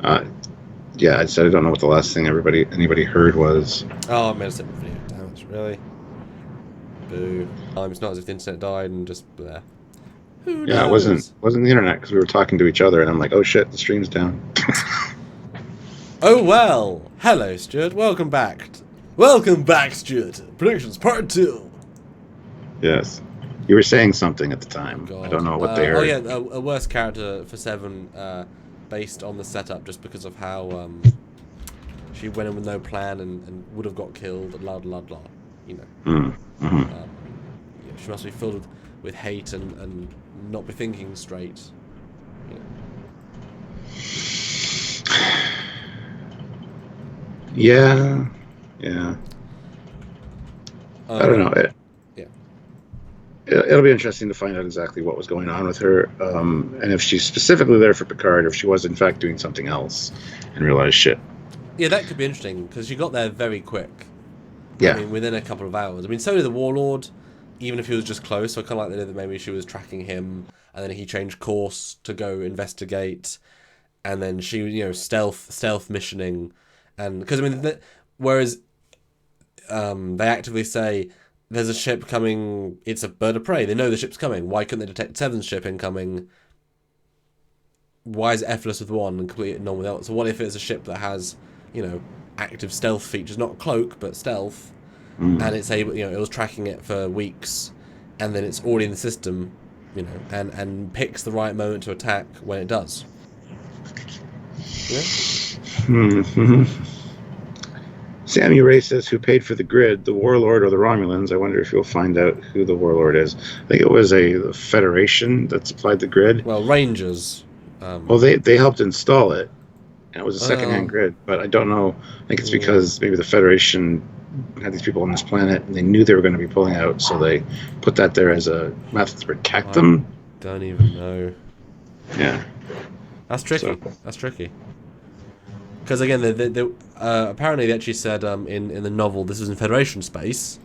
Uh, yeah, I said I don't know what the last thing anybody heard was. Oh, I made a separate video. Damn it, really? Boo. It's not as if the internet died and just bleh. Who Yeah, it wasn't knows? wasn't the internet because we were talking to each other, and I'm like, oh shit, the stream's down. Oh well. Hello, Stuart. Welcome back. Welcome back, Stuart. Predictions Part 2. Yes, you were saying something at the time. Oh, I God. don't know what they heard. Oh, yeah, a worse character for 7, based on the setup, just because of how she went in with no plan and would have got killed, blah, blah, blah. You know. Mm-hmm. Yeah, she must be filled with hate and not be thinking straight. You know. Yeah. I don't know. Yeah. It'll be interesting to find out exactly what was going on with her, and if she's specifically there for Picard, or if she was in fact doing something else and realized shit. Yeah, that could be interesting, because she got there very quick. Yeah. I mean, within a couple of hours. I mean, so did the Warlord, even if he was just close. So I kind of like the idea that maybe she was tracking him, and then he changed course to go investigate, and then she, stealth missioning, and because I mean, whereas they actively say there's a ship coming, it's a bird of prey. They know the ship's coming. Why couldn't they detect Seven's ship incoming? Why is it effortless with one and completely none with the other? So what if it's a ship that has, active stealth features, not cloak but stealth, and it's able, it was tracking it for weeks, and then it's already in the system, and picks the right moment to attack when it does. Yeah. Mm-hmm. Sammy Ray says, who paid for the grid, the Warlord or the Romulans? I wonder if you'll find out who the Warlord is. I think it was the Federation that supplied the grid. Well, Rangers. Well, they helped install it, and it was a second-hand grid, but I don't know. I think it's because maybe the Federation had these people on this planet, and they knew they were going to be pulling out, so they put that there as a method to protect them. Don't even know. Yeah. That's tricky. That's tricky. Because again, apparently they actually said in the novel this was in Federation space,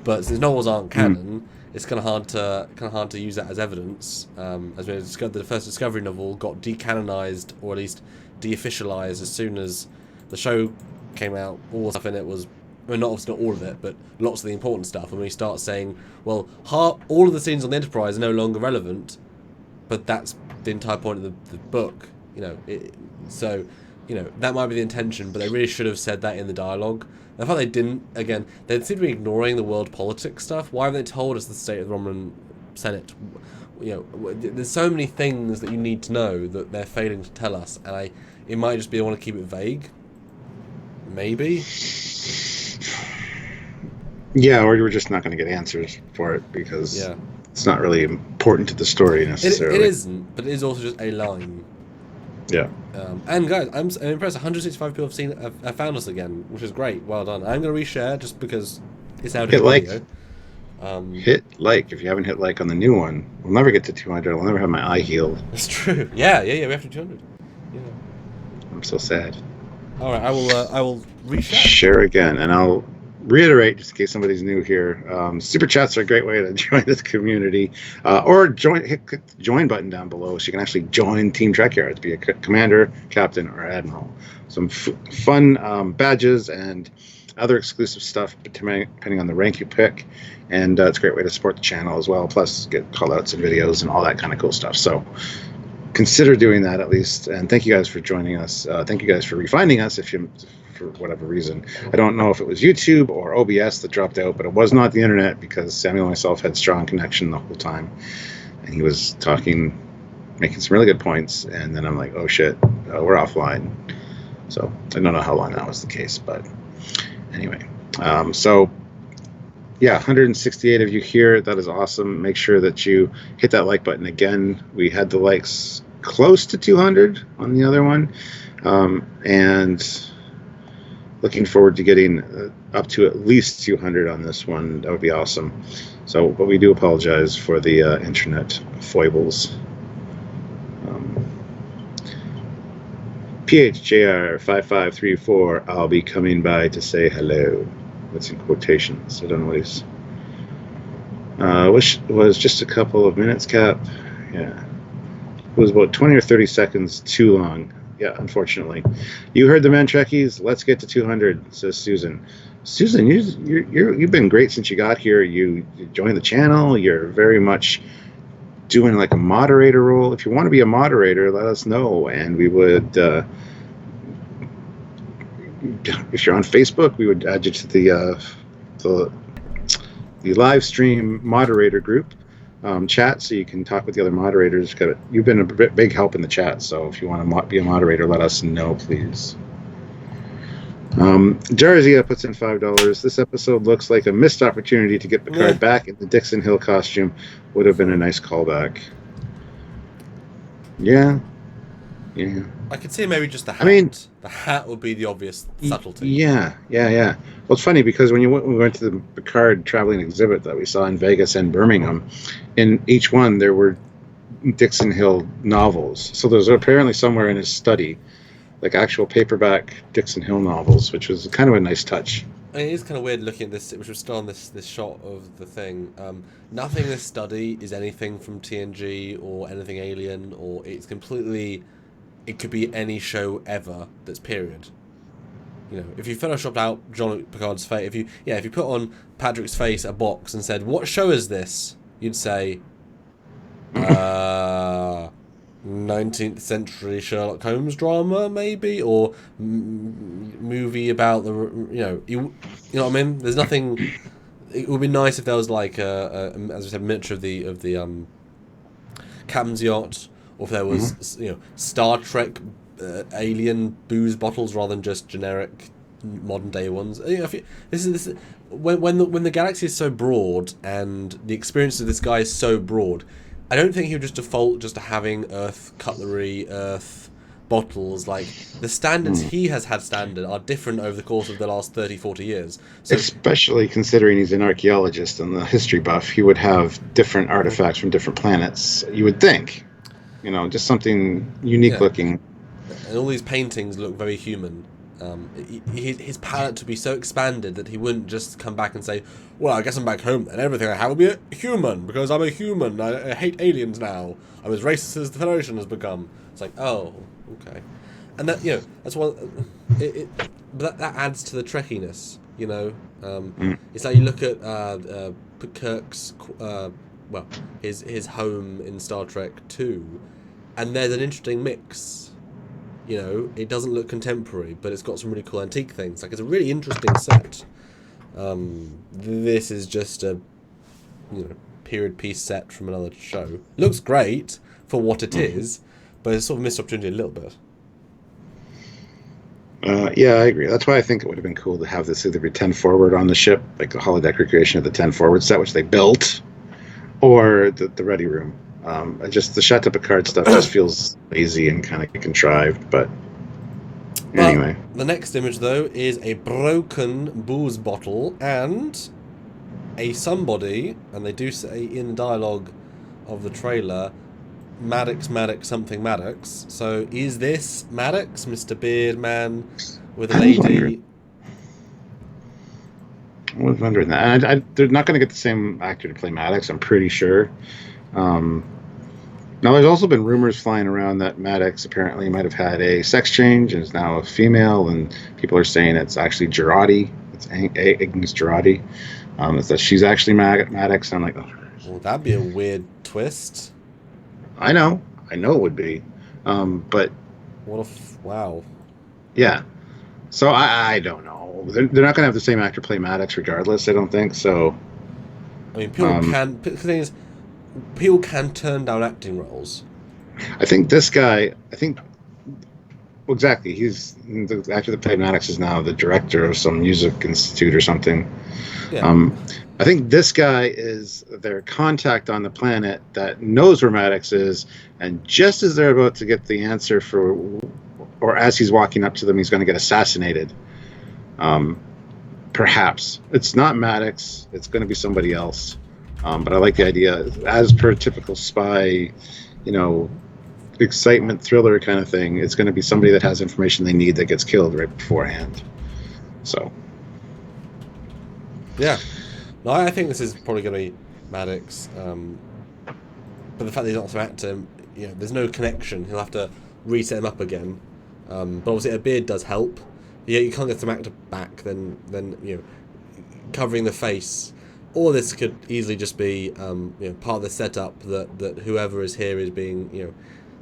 but since novels aren't canon, it's kind of hard to use that as evidence. As we discovered, the first Discovery novel got decanonized, or at least deofficialized, as soon as the show came out. All the stuff in it was, well, not all of it, but lots of the important stuff. And we start saying, well, all of the scenes on the Enterprise are no longer relevant, but that's the entire point of the book. So that might be the intention, but they really should have said that in the dialogue. I thought they didn't. Again, they seem to be ignoring the world politics stuff. Why haven't they told us the state of the Romulan Senate? There's so many things that you need to know that they're failing to tell us, and it might just be they want to keep it vague. Maybe. Yeah, or we're just not going to get answers for it because it's not really important to the story necessarily. It isn't, but it is also just a line. Yeah. And guys, I'm impressed. 165 people have found us again, which is great. Well done. I'm going to reshare just because it's out of video. Hit like if you haven't hit like on the new one. We'll never get to 200. I'll never have my eye healed. That's true. Yeah. We have to 200. Yeah. I'm so sad. All right, I will reshare. Share again, and I'll reiterate, just in case somebody's new here, super chats are a great way to join this community, or hit the join button down below so you can actually join Team Trekyards, be a commander, captain, or admiral. Some fun badges and other exclusive stuff depending on the rank you pick, and it's a great way to support the channel as well, plus get call outs and videos and all that kind of cool stuff. So consider doing that at least, and thank you guys for joining us. Thank you guys for refinding us for whatever reason. I don't know if it was YouTube or OBS that dropped out, but it was not the internet, because Samuel and myself had strong connection the whole time, and he was making some really good points, and then I'm like, oh shit, we're offline. So I don't know how long that was the case, but anyway. So yeah, 168 of you here. That is awesome. Make sure that you hit that like button again. We had the likes close to 200 on the other one, and looking forward to getting up to at least 200 on this one. That would be awesome. So, but we do apologize for the internet foibles. PHJR5534, I'll be coming by to say hello. That's in quotations. I don't know what he's... was just a couple of minutes, Cap. Yeah. It was about 20 or 30 seconds too long. Yeah, unfortunately. You heard the man, Trekkies. Let's get to 200, says Susan. Susan, you've been great since you got here. You joined the channel. You're very much doing like a moderator role. If you want to be a moderator, let us know, and we would. If you're on Facebook, we would add you to the live stream moderator group chat, so you can talk with the other moderators. You've been a big help in the chat, so if you want to be a moderator, let us know, please. Jarzia puts in $5. This episode looks like a missed opportunity to get Picard back in the Dixon Hill costume. Would have been a nice callback. Yeah. I could see maybe just the hat. I mean, the hat would be the obvious subtlety. Yeah. Well, it's funny because when we went to the Picard traveling exhibit that we saw in Vegas and Birmingham, in each one there were Dixon Hill novels. So there's apparently somewhere in his study, like actual paperback Dixon Hill novels, which was kind of a nice touch. I mean, it is kind of weird looking at this, which was still on this shot of the thing. Nothing in this study is anything from TNG or anything alien, or it's completely. It could be any show ever that's period. You know, if you photoshopped out Jean-Luc Picard's face, if you put on Patrick's face a box and said, "What show is this?" you'd say, 19th century Sherlock Holmes drama, maybe, or movie about the, you know what I mean. There's nothing. It would be nice if there was like as I said, miniature of the captain's yacht. Or if there was, Star Trek alien booze bottles rather than just generic modern day ones. When the galaxy is so broad and the experience of this guy is so broad, I don't think he would just default just to having Earth cutlery, Earth bottles. Like the standards he has had are different over the course of the last 30, 40 years. So, especially considering he's an archaeologist and the history buff, he would have different artifacts from different planets. You would think. Just something unique looking. And all these paintings look very human. His palette to be so expanded that he wouldn't just come back and say, "Well, I guess I'm back home, and everything I have will be a human because I'm a human. I hate aliens now. I'm as racist as the Federation has become." It's like, oh, okay, and that that's one. But that adds to the trekkiness. It's like you look at Kirk's. His home in Star Trek 2, and there's an interesting mix. It doesn't look contemporary, but it's got some really cool antique things. Like, it's a really interesting set. This is just a period piece set from another show. Looks great for what it is, but it's sort of a missed opportunity a little bit. Yeah, I agree. That's why I think it would have been cool to have this either be 10 forward on the ship, like the holodeck recreation of the 10 forward set, which they built, or the ready room. Just the Chateau Picard stuff just feels lazy and kind of contrived, but anyway. The next image, though, is a broken booze bottle and a somebody, and they do say in the dialogue of the trailer, Maddox, something Maddox. So is this Maddox, Mr. Beard Man, with a lady? I was wondering that. They're not going to get the same actor to play Maddox, I'm pretty sure. Now, there's also been rumors flying around that Maddox apparently might have had a sex change and is now a female, and people are saying it's actually Girardi. It's Agnes Girardi. It's that she's actually Maddox. I'm like, oh. Well, that'd be a weird twist. I know it would be. But wow. Yeah. So I don't know. They're not going to have the same actor play Maddox regardless, I don't think. So, I mean, the thing is, people can turn down acting roles. I think this guy, exactly, he's the actor that played Maddox is now the director of some music institute or something. Yeah. I think this guy is their contact on the planet that knows where Maddox is, and just as they're about to get the answer or as he's walking up to them, he's going to get assassinated. Perhaps. It's not Maddox. It's going to be somebody else. But I like the idea. As per typical spy, excitement thriller kind of thing, it's going to be somebody that has information they need that gets killed right beforehand. So. Yeah. No, I think this is probably going to be Maddox. But the fact that he's not an actor, there's no connection. He'll have to reset him up again. But obviously a beard does help. Yeah, you can't get some actor back, then covering the face. All this could easily just be part of the setup that whoever is here is being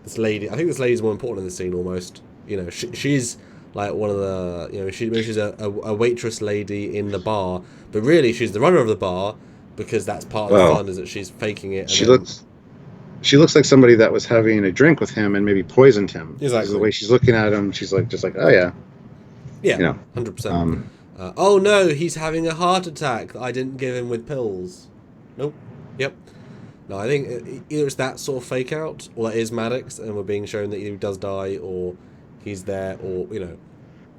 this lady. I think this lady's more important in the scene almost. She's like one of the she's a waitress lady in the bar, but really she's the runner of the bar because that's part of the fun is that she's faking it. And she looks like somebody that was having a drink with him and maybe poisoned him. Exactly. The way she's looking at him, she's just like, oh yeah. Yeah, 100%. Oh no, he's having a heart attack that I didn't give him with pills. Nope. Yep. No, I think either it's that sort of fake out, or that is Maddox, and we're being shown that either he does die, or he's there, or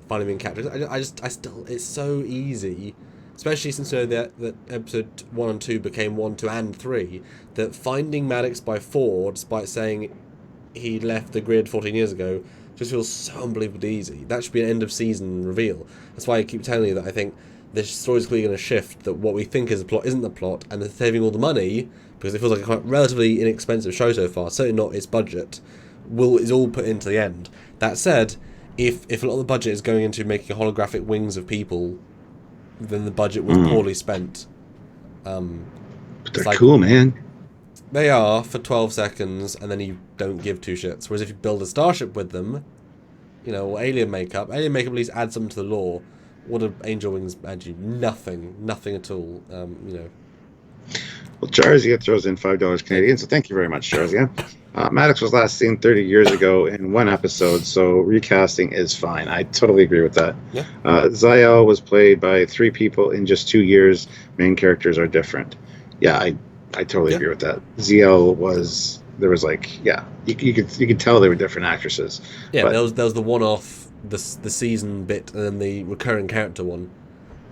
finally being captured. I still, it's so easy, especially since that episode 1 and 2 became 1, 2, and 3, that finding Maddox by 4, despite saying he left the grid 14 years ago, just feels so unbelievably easy. That should be an end of season reveal. That's why I keep telling you that I think this story's clearly going to shift, that what we think is the plot isn't the plot, and they're saving all the money, because it feels like a quite relatively inexpensive show so far, certainly not its budget, is all put into the end. That said, if a lot of the budget is going into making holographic wings of people, then the budget was poorly spent. But they're cool, man. They are for 12 seconds, and then you don't give two shits. Whereas if you build a starship with them, or alien makeup at least adds something to the lore. What do angel wings add you? Nothing at all. Well, Jarzia throws in $5 Canadian, so thank you very much, Jarzia. Maddox was last seen 30 years ago in one episode, so recasting is fine. I totally agree with that. Yeah. Ziel was played by 3 people in just 2 years. Main characters are different. Yeah, I totally agree with that. Ziel was you could tell they were different actresses. Yeah, but there was the one-off, the season bit, and then the recurring character one.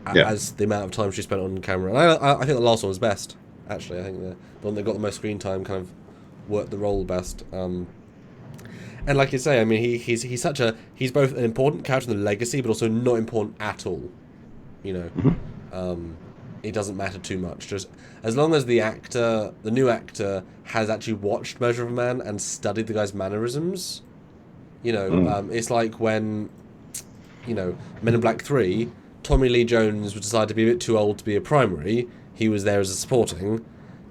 As the amount of time she spent on camera, and I think the last one was best. Actually, I think the one that got the most screen time kind of worked the role best. And like you say, I mean, he's both an important character in the legacy, but also not important at all. It doesn't matter too much. Just as long as the new actor, has actually watched Measure of a Man and studied the guy's mannerisms. It's like when, Men in Black 3, Tommy Lee Jones decided to be a bit too old to be a primary. He was there as a supporting.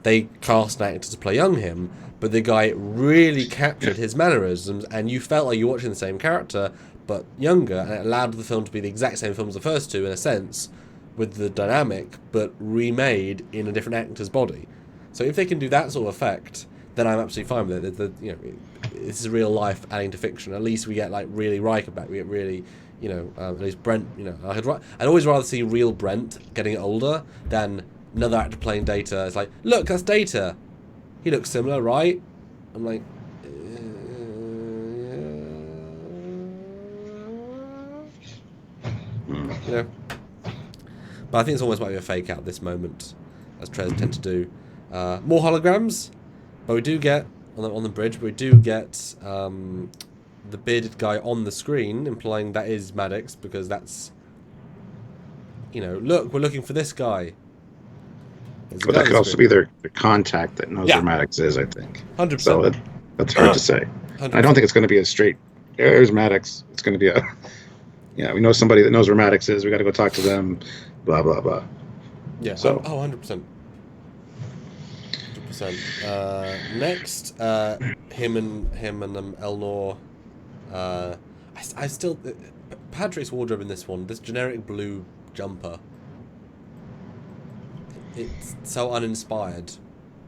They cast an actor to play young him, but the guy really captured his mannerisms, and you felt like you were watching the same character, but younger, and it allowed the film to be the exact same film as the first two, in a sense, with the dynamic, but remade in a different actor's body. So if they can do that sort of effect, then I'm absolutely fine with it. This is real life adding to fiction. At least we get really Riker back. We get really, at least Brent. I'd always rather see real Brent getting older than another actor playing Data. It's like, look, that's Data. He looks similar, right? I'm like, But I think it's almost might be a fake out this moment, as trailers tend to do. More holograms, but we do get on the bridge. We do get the bearded guy on the screen, implying that is Maddox, because that's look, we're looking for this guy. But that could also be their contact that knows where Maddox is, I think. 100%. So that's hard to say. 100%. I don't think it's going to be a straight, there's Maddox. It's going to be we know somebody that knows where Maddox is. We got to go talk to them, blah, blah, blah. Yeah, so. 100%. 100%. Next, him and Elnor. I still... Patrick's wardrobe in this one, this generic blue jumper, it's so uninspired.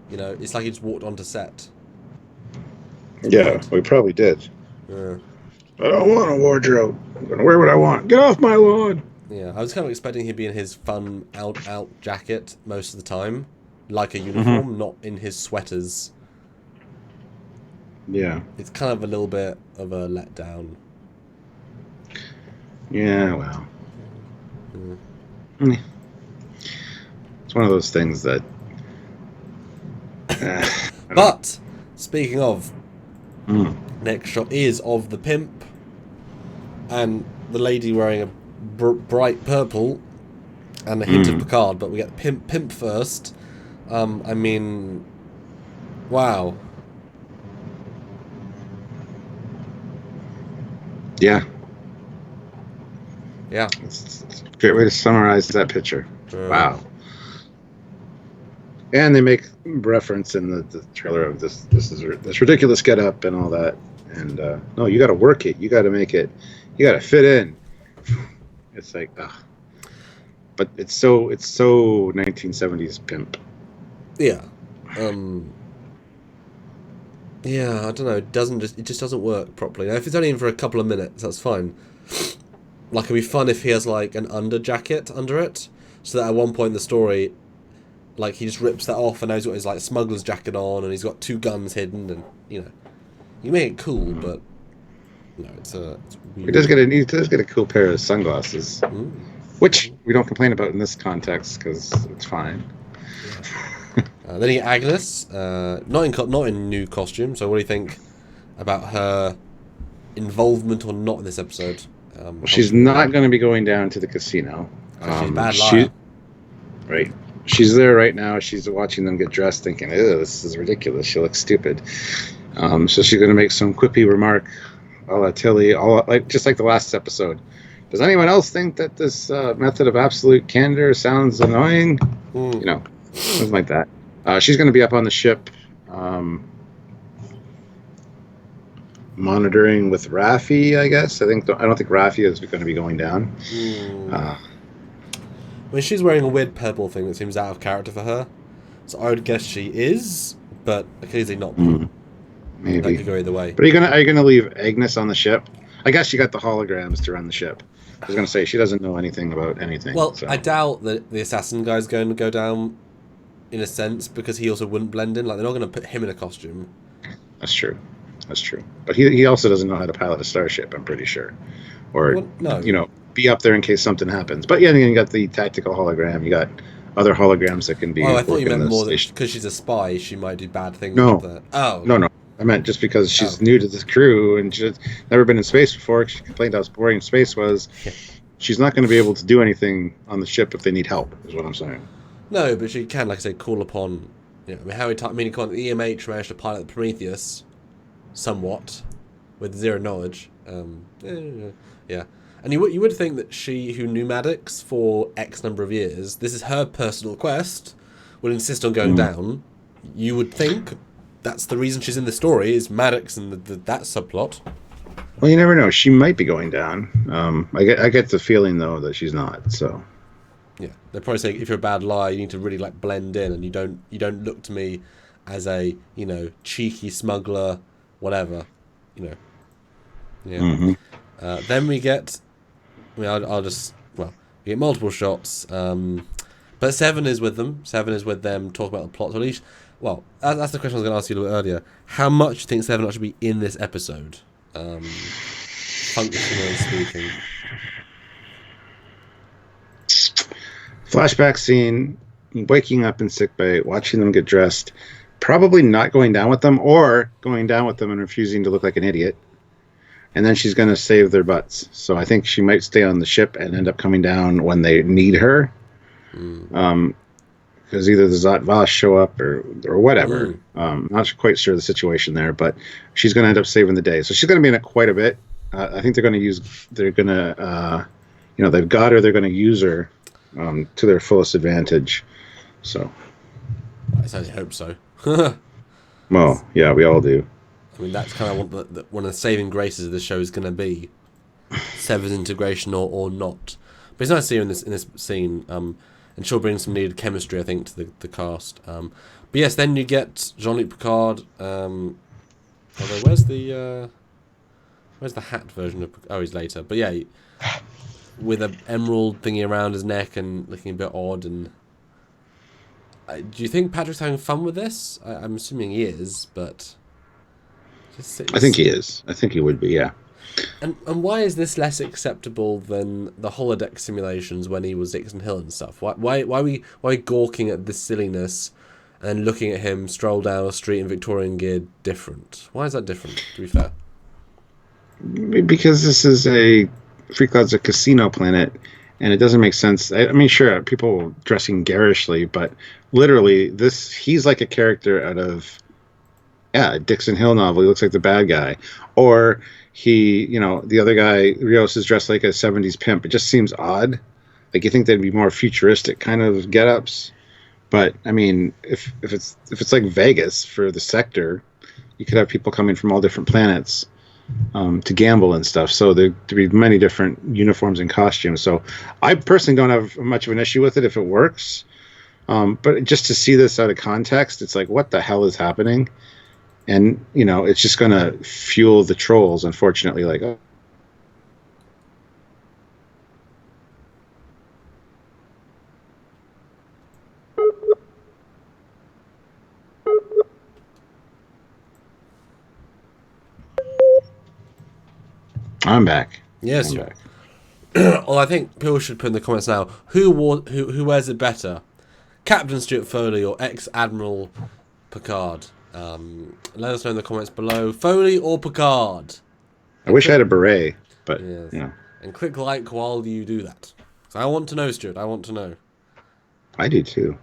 It's like he just walked onto set. Yeah, we probably did. Yeah. I don't want a wardrobe. I'm going to wear what I want. Get off my lawn. Yeah, I was kind of expecting he'd be in his fun out jacket most of the time, like a uniform, not in his sweaters. Yeah. It's kind of a little bit of a letdown. Yeah, well. It's one of those things that... But, speaking of, next shot is of the pimp and the lady wearing a bright purple and a hint of Picard, but we get pimp first. I mean, wow. Yeah. Yeah. It's a great way to summarize that picture. Uh, Wow. And they make reference in the trailer of this ridiculous get up and all that. And no, you got to work it. You got to make it. You got to fit in. It's like, ugh. But it's so 1970s pimp. Yeah. Yeah, I don't know. It just doesn't work properly. Now, if it's only in for a couple of minutes, that's fine. Like, it'd be fun if he has like an under jacket under it, so that at one point in the story, like, he just rips that off and now he's got his like smuggler's jacket on and he's got 2 guns hidden, and you make it cool, but no, it's weird. He does get a cool pair of sunglasses, which we don't complain about in this context because it's fine. Then you get Agnes, not in new costume. So what do you think about her involvement or not in this episode? Well, she's not going to be going down to the casino. She's a bad liar. Right. She's there right now. She's watching them get dressed, thinking, "Ew, this is ridiculous. She looks stupid." So she's going to make some quippy remark, a la Tilly, just like the last episode. Does anyone else think that this method of absolute candor sounds annoying? Something like that. She's going to be up on the ship, monitoring with Raffi, I guess. I don't think Raffi is going to be going down. I mean, she's wearing a weird purple thing that seems out of character for her, so I would guess she is, but occasionally not. Maybe that could go either way. But are you gonna leave Agnes on the ship? I guess you got the holograms to run the ship. I was gonna say she doesn't know anything about anything. Well, so. I doubt that the assassin guy's going to go down, in a sense, because he also wouldn't blend in. Like, they're not going to put him in a costume. That's true. But he also doesn't know how to pilot a starship, I'm pretty sure. Or, no. Be up there in case something happens. But yeah, then you got the tactical hologram. You got other holograms that can be. Oh, I thought you meant more that because she's a spy, she might do bad things. No. With that. Oh. No. I meant just because she's new to this crew and she's never been in space before. She complained how boring space was. She's not going to be able to do anything on the ship if they need help, is what I'm saying. No, but she can, like I say, call upon. The EMH managed to pilot the Prometheus somewhat with zero knowledge. Yeah. And you would think that she, who knew Maddox for X number of years, this is her personal quest, would insist on going down. You would think that's the reason she's in the story, is Maddox and that subplot. Well, you never know. She might be going down. I get the feeling, though, that she's not, so... Yeah, they're probably saying if you're a bad liar, you need to really like blend in, and you don't look to me as a cheeky smuggler, whatever, Yeah. Then we get, I'll just we get multiple shots, but Seven is with them. Talk about the plot. So at least, that's the question I was going to ask you a little bit earlier. How much do you think Seven ought to be in this episode? Functionally speaking. Flashback scene, waking up in sickbay, watching them get dressed, probably not going down with them, or going down with them and refusing to look like an idiot. And then she's going to save their butts. So I think she might stay on the ship and end up coming down when they need her. Because either the Zot Vash show up or whatever. Not quite sure the situation there, but she's going to end up saving the day. So she's going to be in it quite a bit. I think they've got her, they're going to use her to their fullest advantage. So I certainly hope so. Well, yeah, we all do. I mean, that's kind of one of the saving graces of the show is going to be Seven's integration or not. But it's nice to see her in this scene, and she'll bring some needed chemistry, I think, to the cast. But yes, then you get Jean-Luc Picard. Although where's the hat version of? Oh, he's later. But yeah, with an emerald thingy around his neck and looking a bit odd. And do you think Patrick's having fun with this? I'm assuming he is, but I think he is. I think he would be. Yeah. And why is this less acceptable than the holodeck simulations when he was Dixon Hill and stuff? Why are we gawking at this silliness and then looking at him stroll down a street in Victorian gear different? Why is that different, to be fair? Because this is Freecloud's a casino planet, and it doesn't make sense. I mean, sure, people dressing garishly, but literally, he's like a character out of yeah, Dixon Hill novel. He looks like the bad guy, or he, the other guy, Rios, is dressed like a '70s pimp. It just seems odd. Like you think they'd be more futuristic kind of get-ups, but I mean, if it's like Vegas for the sector, you could have people coming from all different planets to gamble and stuff. So there'd be many different uniforms and costumes. So I personally don't have much of an issue with it if it works. But just to see this out of context, it's like, what the hell is happening? And it's just going to fuel the trolls, unfortunately. Like, oh. I'm back. Yes, I'm you. back. Well, I think people should put in the comments now who wears it better, Captain Stuart Foley or ex-Admiral Picard. Let us know in the comments below, Foley or Picard. I wish I had a beret, but yes. And click like while you do that. So I want to know, Stuart. I want to know. I do too.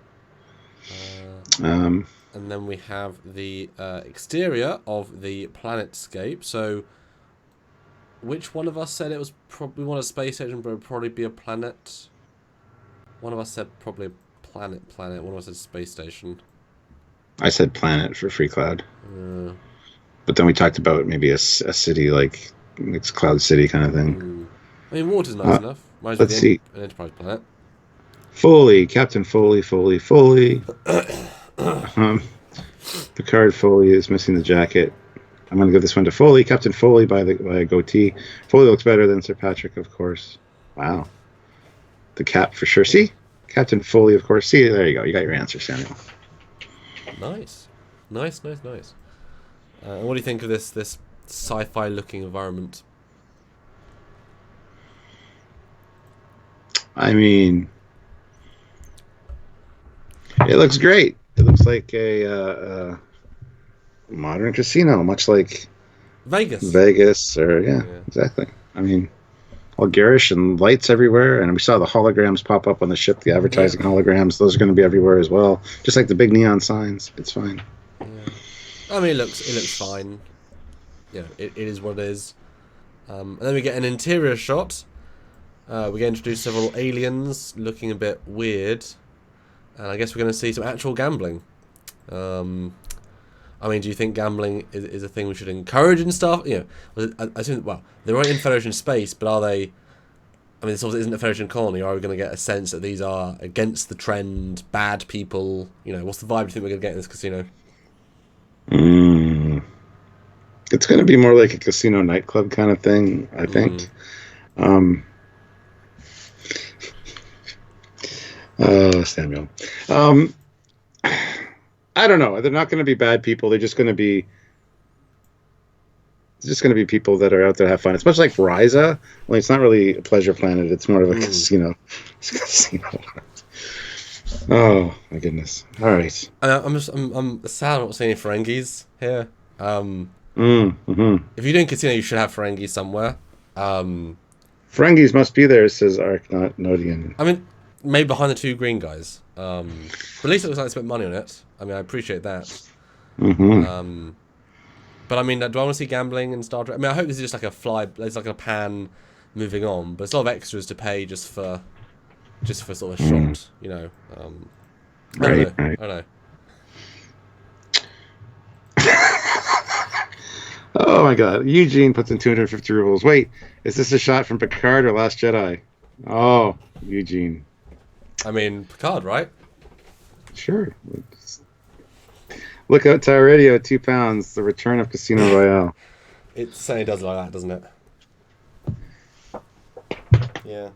And then we have the exterior of the planetscape. So, which one of us said it was probably one of a space station, but it would probably be a planet? One of us said probably a planet. One of us said space station. I said planet for Free Cloud. But then we talked about maybe a city, like it's Cloud City kind of thing. I mean, water's nice enough. Might as well let's be see. An Enterprise planet. Foley, Captain Foley. Picard Foley is missing the jacket. I'm going to give this one to Foley. Captain Foley by a goatee. Foley looks better than Sir Patrick, of course. Wow. The cap for sure. See? Captain Foley, of course. See, there you go. You got your answer, Samuel. Nice. And what do you think of this sci-fi looking environment? I mean, it looks great. It looks like a modern casino, much like Vegas, or yeah, exactly. I mean, all garish and lights everywhere, and we saw the holograms pop up on the ship. The advertising holograms; those are going to be everywhere as well, just like the big neon signs. It's fine. Yeah. I mean, it looks fine. It is what it is. And then we get an interior shot. We get introduced several aliens looking a bit weird, and I guess we're going to see some actual gambling. I mean, do you think gambling is a thing we should encourage and stuff? I assume, they're right in Federation space, but are they... I mean, this obviously isn't a Federation colony. Are we going to get a sense that these are against the trend, bad people? What's the vibe you think we're going to get in this casino? It's going to be more like a casino nightclub kind of thing, I think. Samuel. I don't know. They're not going to be bad people. They're just going to be people that are out there to have fun. It's much like Ryza. Well, it's not really a pleasure planet. It's more of a casino. It's a casino. Oh my goodness! All right. I'm sad I'm not seeing any Ferengis here. If you're doing casino, you should have Ferengi somewhere. Ferengis must be there, says Arcnodian. I mean, maybe behind the two green guys. But at least it looks like they spent money on it. I mean, I appreciate that. But I mean, do I want to see gambling in Star Trek? I mean, I hope this is just like it's like a pan moving on. But it's a lot of extras to pay just for sort of a shot, Right. I don't know. Oh my God! Eugene puts in 250 rubles. Wait, is this a shot from Picard or Last Jedi? Oh, Eugene. I mean, Picard, right? Sure. Look out, Tower Radio, £2. The return of Casino Royale. It certainly does like that, doesn't it? Yeah.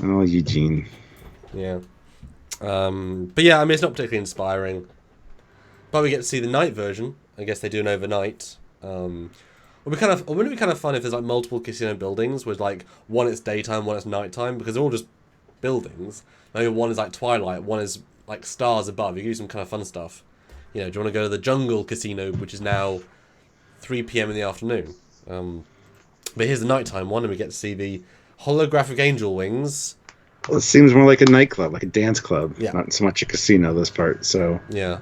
Oh, Eugene. Yeah. But yeah, I mean, it's not particularly inspiring. But we get to see the night version. I guess they do an overnight. Wouldn't it be kind of fun if there's like multiple casino buildings with like one it's daytime, one it's nighttime, because they're all just buildings. Maybe one is like twilight, one is like stars above. You can do some kind of fun stuff. Do you want to go to the Jungle Casino, which is now 3 p.m. in the afternoon? But here's the nighttime one, and we get to see the holographic angel wings. Well, it seems more like a nightclub, like a dance club. Yeah. Not so much a casino, this part. So yeah.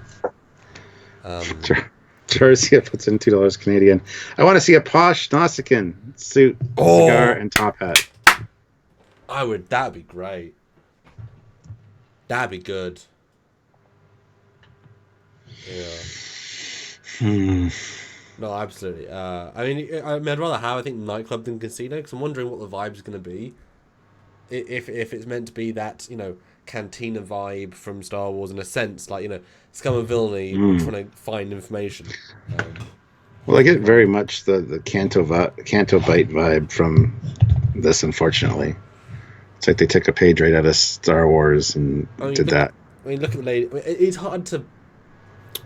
Jarcia puts in $2 Canadian. I want to see a posh Nausicaan suit, cigar, and top hat. That'd be great. That'd be good. Yeah. No, absolutely. I'd rather have, I think, nightclub than casino, because I'm wondering what the vibe's going to be. If it's meant to be that, cantina vibe from Star Wars, in a sense, like, Scum and Villainy, trying to find information. Well, I get very much the Canto Bite vibe from this, unfortunately. It's like they took a page right out of Star Wars and did that. Look at the lady. It's hard to,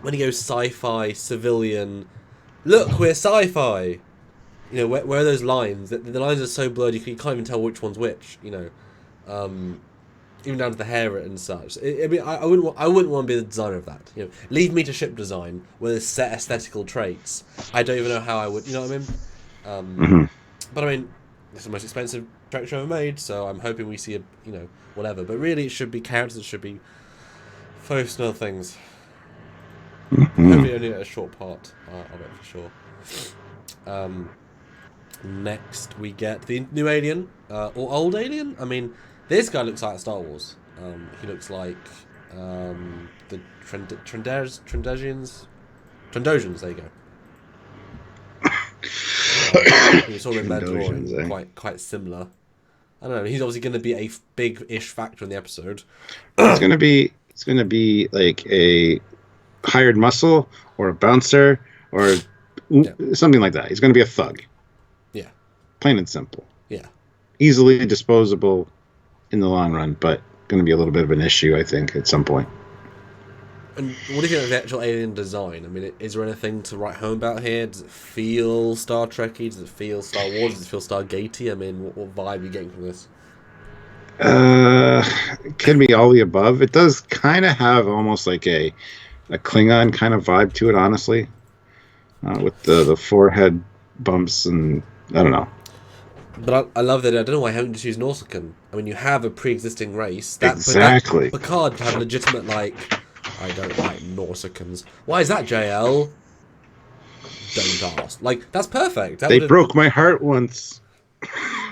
when you go sci-fi, civilian, look, we're sci-fi. Where are those lines? The lines are so blurred you can't even tell which one's which. Even down to the hair and such. I wouldn't want to be the designer of that. Leave me to ship design with there's set aesthetical traits. I don't even know how I would. You know what I mean? But I mean, it's the most expensive Trek show ever made, so I'm hoping we see whatever. But really, it should be characters. It should be focused on other things. Hopefully, only a short part of it for sure. Next, we get the new alien, or old alien. I mean, this guy looks like Star Wars. He looks like the Trandosians. There you go. You saw him in Mandalorian, quite similar. I don't know. He's obviously going to be a big-ish factor in the episode. It's going to be like a hired muscle or a bouncer or something like that. He's going to be a thug. Yeah. Plain and simple. Yeah. Easily disposable in the long run, but going to be a little bit of an issue, I think, at some point. And what do you think of the actual alien design? I mean, is there anything to write home about here? Does it feel Star Trek-y? Does it feel Star Wars? Does it feel Stargate-y? I mean, what vibe are you getting from this? It can be all the above. It does kind of have almost like a Klingon kind of vibe to it, honestly, with the forehead bumps and I don't know. But I love that. I don't know why I haven't just used Nausicaan. I mean, you have a pre-existing race. Exactly. But Picard had a legitimate, I don't like Nausicaans. Why is that, JL? Don't ask. That's perfect. They broke my heart once.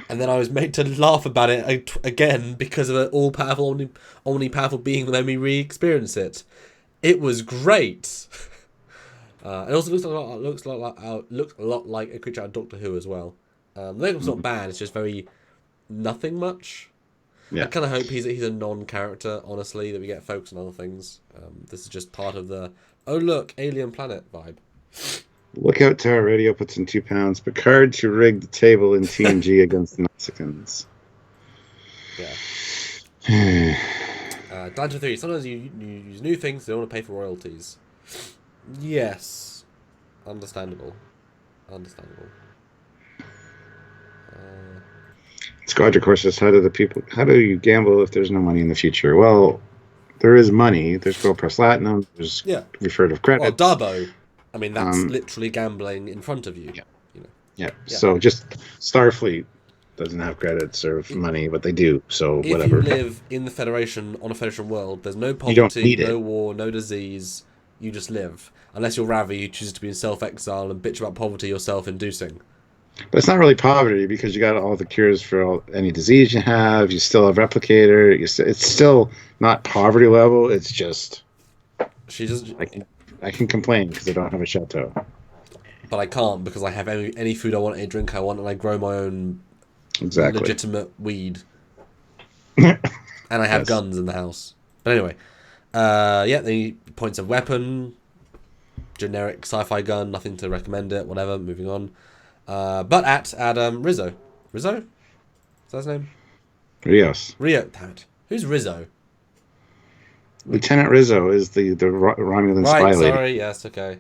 And then I was made to laugh about it again because of an all-powerful, omni-powerful being that made me re-experience it. It was great. It also looks a lot like a creature out of Doctor Who as well. The makeup's not bad. It's just very nothing much. Yeah. I kind of hope he's a non-character, honestly, that we get focused on other things. This is just part of the look, alien planet vibe. Lookout Tower Radio puts in £2. Picard to rig the table in TNG against the Mexicans. Yeah. Dancer 3. Sometimes you use new things. They don't want to pay for royalties. Yes. Understandable. Squadra Courses, how do you gamble if there's no money in the future? Well, there is money. There's Gold Press Platinum. There's referred credit. Well, Dabo. I mean, that's literally gambling in front of you. Yeah. So just Starfleet doesn't have credits or money, but they do. So whatever. If you live in the Federation, on a Federation world, there's no poverty, no war, no disease. You just live. Unless you're Ravi, who chooses to be in self-exile and bitch about poverty you're self-inducing. But it's not really poverty because you got all the cures for any disease you have. You still have replicator. It's still not poverty level. It's just I can complain because I don't have a chateau. But I can't because I have any food I want, any drink I want, and I grow my own legitimate weed. And I have guns in the house. But anyway, the points of weapon, generic sci-fi gun, nothing to recommend it. Whatever. Moving on. But at Adam Rizzo. Rizzo? Is that his name? Rios. Rio. Damn it. Who's Rizzo? Lieutenant Rizzo is the Romulan spy lady. Sorry. Yes, okay.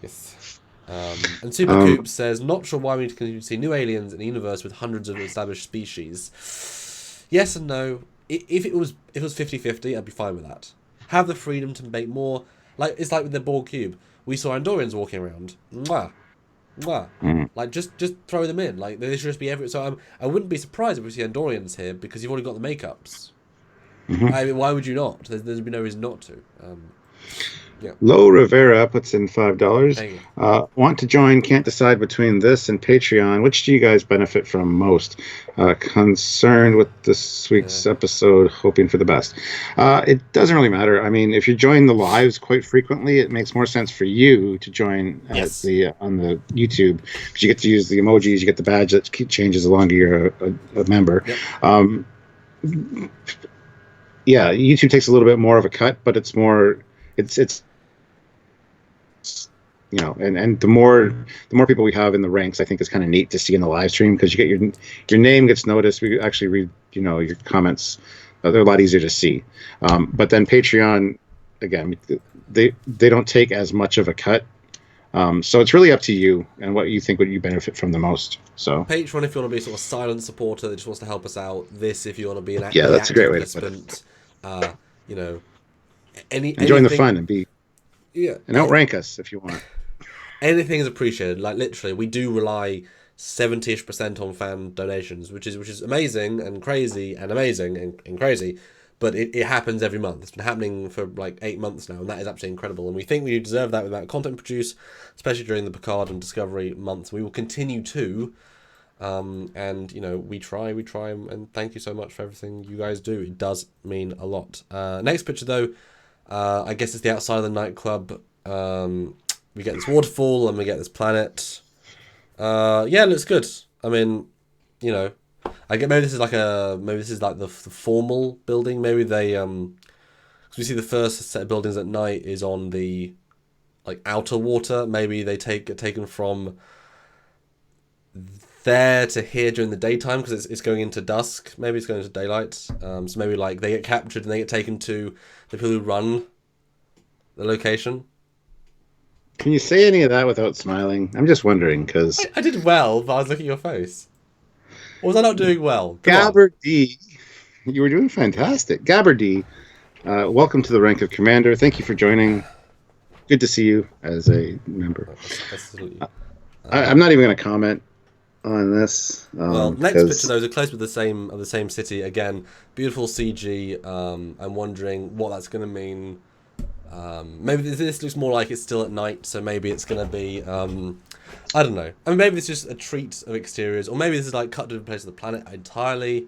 Yes. And Super Coop says, not sure why we need to continue to see new aliens in a universe with hundreds of established species. Yes and no. If it was 50-50, I'd be fine with that. Have the freedom to make more. It's like with the Borg cube. We saw Andorians walking around. Mwah. Just throw them in. They should just be every. So I wouldn't be surprised if we see Andorians here because you've already got the makeups. I mean, why would you not? There'd be no reason not to. Yeah. Lo Rivera puts in $5. There you go. Want to join, can't decide between this and Patreon. Which do you guys benefit from most? Concerned with this week's episode, hoping for the best. It doesn't really matter. I mean, if you join the lives quite frequently, it makes more sense for you to join on the YouTube, because you get to use the emojis, you get the badge that changes the longer you're a member. Yep. Yeah, YouTube takes a little bit more of a cut, but it's more, it's you know, and the more people we have in the ranks, I think is kind of neat to see in the live stream, because you get your name gets noticed. We actually read, you know, your comments. They're a lot easier to see. But then Patreon, again, they don't take as much of a cut. So it's really up to you and what you think would you benefit from the most. So Patreon, if you want to be sort of silent supporter that just wants to help us out. This, if you want to be an that's a great way to put it. You know, join the fun and be and outrank us if you want. Anything is appreciated. Like literally, we do rely 70-ish% on fan donations, which is amazing and crazy and amazing and crazy. But it happens every month. It's been happening for like 8 months now, and that is absolutely incredible. And we think we deserve that with the amount of content produced, especially during the Picard and Discovery months. We will continue to. And you know, we try, and thank you so much for everything you guys do. It does mean a lot. Next picture though, I guess it's the outside of the nightclub. We get this waterfall and we get this planet. Yeah, it looks good. I mean, you know, I get maybe this is like the formal building. Maybe they because we see the first set of buildings at night is on the like outer water. Maybe they get taken from there to here during the daytime because it's going into dusk. Maybe it's going into daylight. So maybe like they get captured and they get taken to the people who run the location. Can you say any of that without smiling? I'm just wondering, because I did well, but I was looking at your face. Or was I not doing well? Gabberdy, you were doing fantastic. Gabberdy, welcome to the rank of commander. Thank you for joining. Good to see you as a member. Absolutely. I'm not even going to comment on this. Well, next picture though is a close with the same city again. Beautiful CG. I'm wondering what that's going to mean. Maybe this looks more like it's still at night, so maybe it's going to be, I don't know. I mean, maybe it's just a treat of exteriors, or maybe this is like cut to a place of the planet entirely.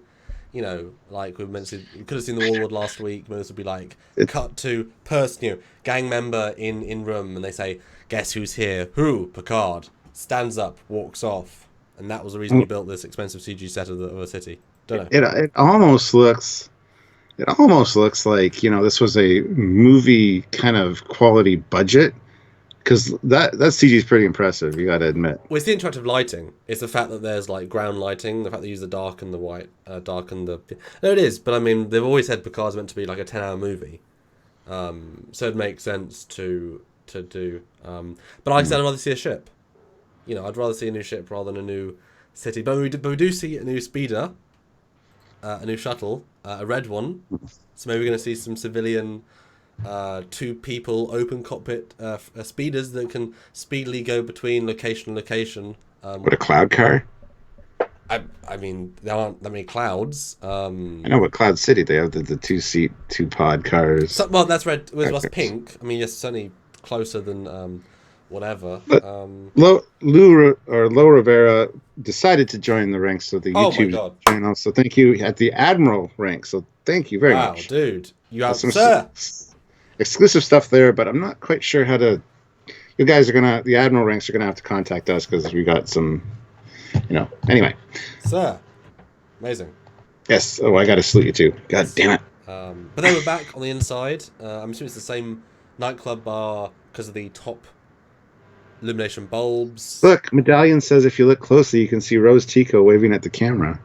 You know, like we mentioned, we could have seen the Warlord last week. Maybe this would be like cut to gang member in room, and they say, "Guess who's here? Who? Picard." Stands up, walks off, and that was the reason you built this expensive CG set of a city. Don't know. It almost looks. It almost looks like, you know, this was a movie kind of quality budget, because that CG is pretty impressive, you got to admit. Well, it's the interactive lighting. It's the fact that there's like ground lighting, the fact they use the dark and the white, dark and the. No, it is, but I mean, they've always said Picard's meant to be like a 10-hour movie, so it makes sense to do. But like I said, I'd rather see a ship. You know, I'd rather see a new ship rather than a new city. But we do see a new speeder. A new shuttle, a red one. So maybe we're going to see some civilian, 2 people open cockpit speeders that can speedily go between location and location. What, a cloud car? I mean, there aren't that many clouds. I know, but Cloud City, they have the 2-seat, 2-pod cars. So, well, that's red. What's pink? I mean, it's certainly closer than whatever. Lo Rivera decided to join the ranks of the YouTube channel, so thank you. At the Admiral rank, so thank you very much. Wow, dude, you have some exclusive stuff there, but I'm not quite sure how to. You guys are the Admiral ranks are gonna have to contact us, because we got some, you know. Anyway, sir, amazing. Yes. Oh, I got to salute you too. God damn it. But then we're back on the inside. I'm assuming it's the same nightclub bar because of the top illumination bulbs. Look, Medallion says if you look closely, you can see Rose Tico waving at the camera.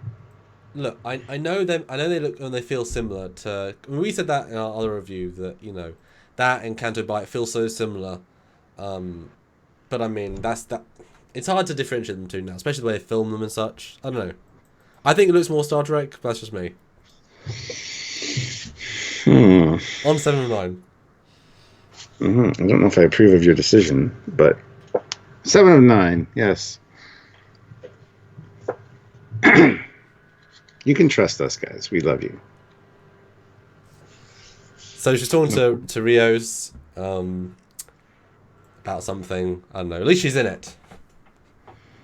Look, I know them. I know they look and they feel similar to. I mean, we said that in our other review that, you know, that and Canto Bight feel so similar. But I mean, that's that. It's hard to differentiate them two now, especially the way they film them and such. I don't know. I think it looks more Star Trek, but that's just me. On 7 of 9. I don't know if I approve of your decision, but 7 of 9, yes. You can trust us, guys. We love you. So she's talking to Rios about something. I don't know. At least she's in it.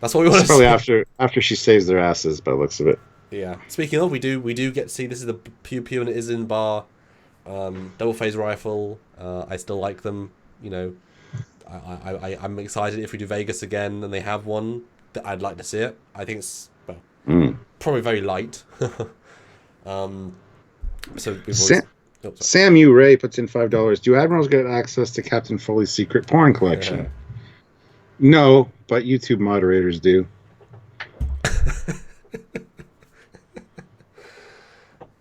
That's what we want to see. Probably after she saves their asses by the looks of it. Yeah. Speaking of, we do get to see this is the Pew Pew and it is in bar. Double phase rifle. I still like them. You know, I'm excited if we do Vegas again and they have one. That I'd like to see it. I think it's probably very light. So Sam U. Ray puts in $5. Do admirals get access to Captain Foley's secret porn collection? Yeah. No, but YouTube moderators do.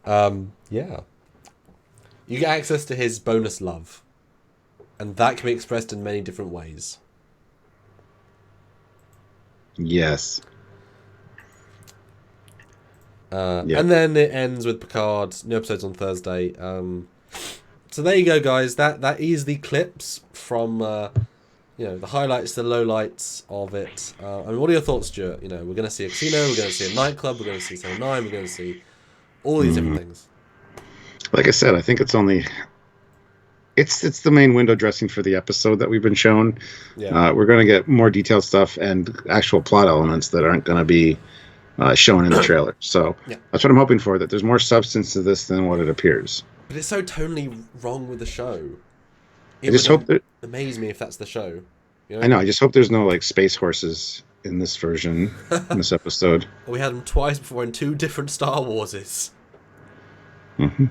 Yeah. You get access to his bonus love. And that can be expressed in many different ways. Yes. And then it ends with Picard. New episodes on Thursday. So there you go, guys. That is the clips from the highlights, the lowlights of it. I mean, what are your thoughts, Stuart? You know, we're going to see a casino, we're going to see a nightclub, we're going to see 79, we're going to see all these different things. Like I said, I think it's the main window dressing for the episode that we've been shown. Yeah. We're going to get more detailed stuff and actual plot elements that aren't going to be shown in the trailer. So that's what I'm hoping for, that there's more substance to this than what it appears. But it's so tonally wrong with the show. I just hope that... Amaze me if that's the show. You know? I know, I just hope there's no like space horses in this version, in this episode. We had them twice before in 2 different Star Warses. Mm-hmm.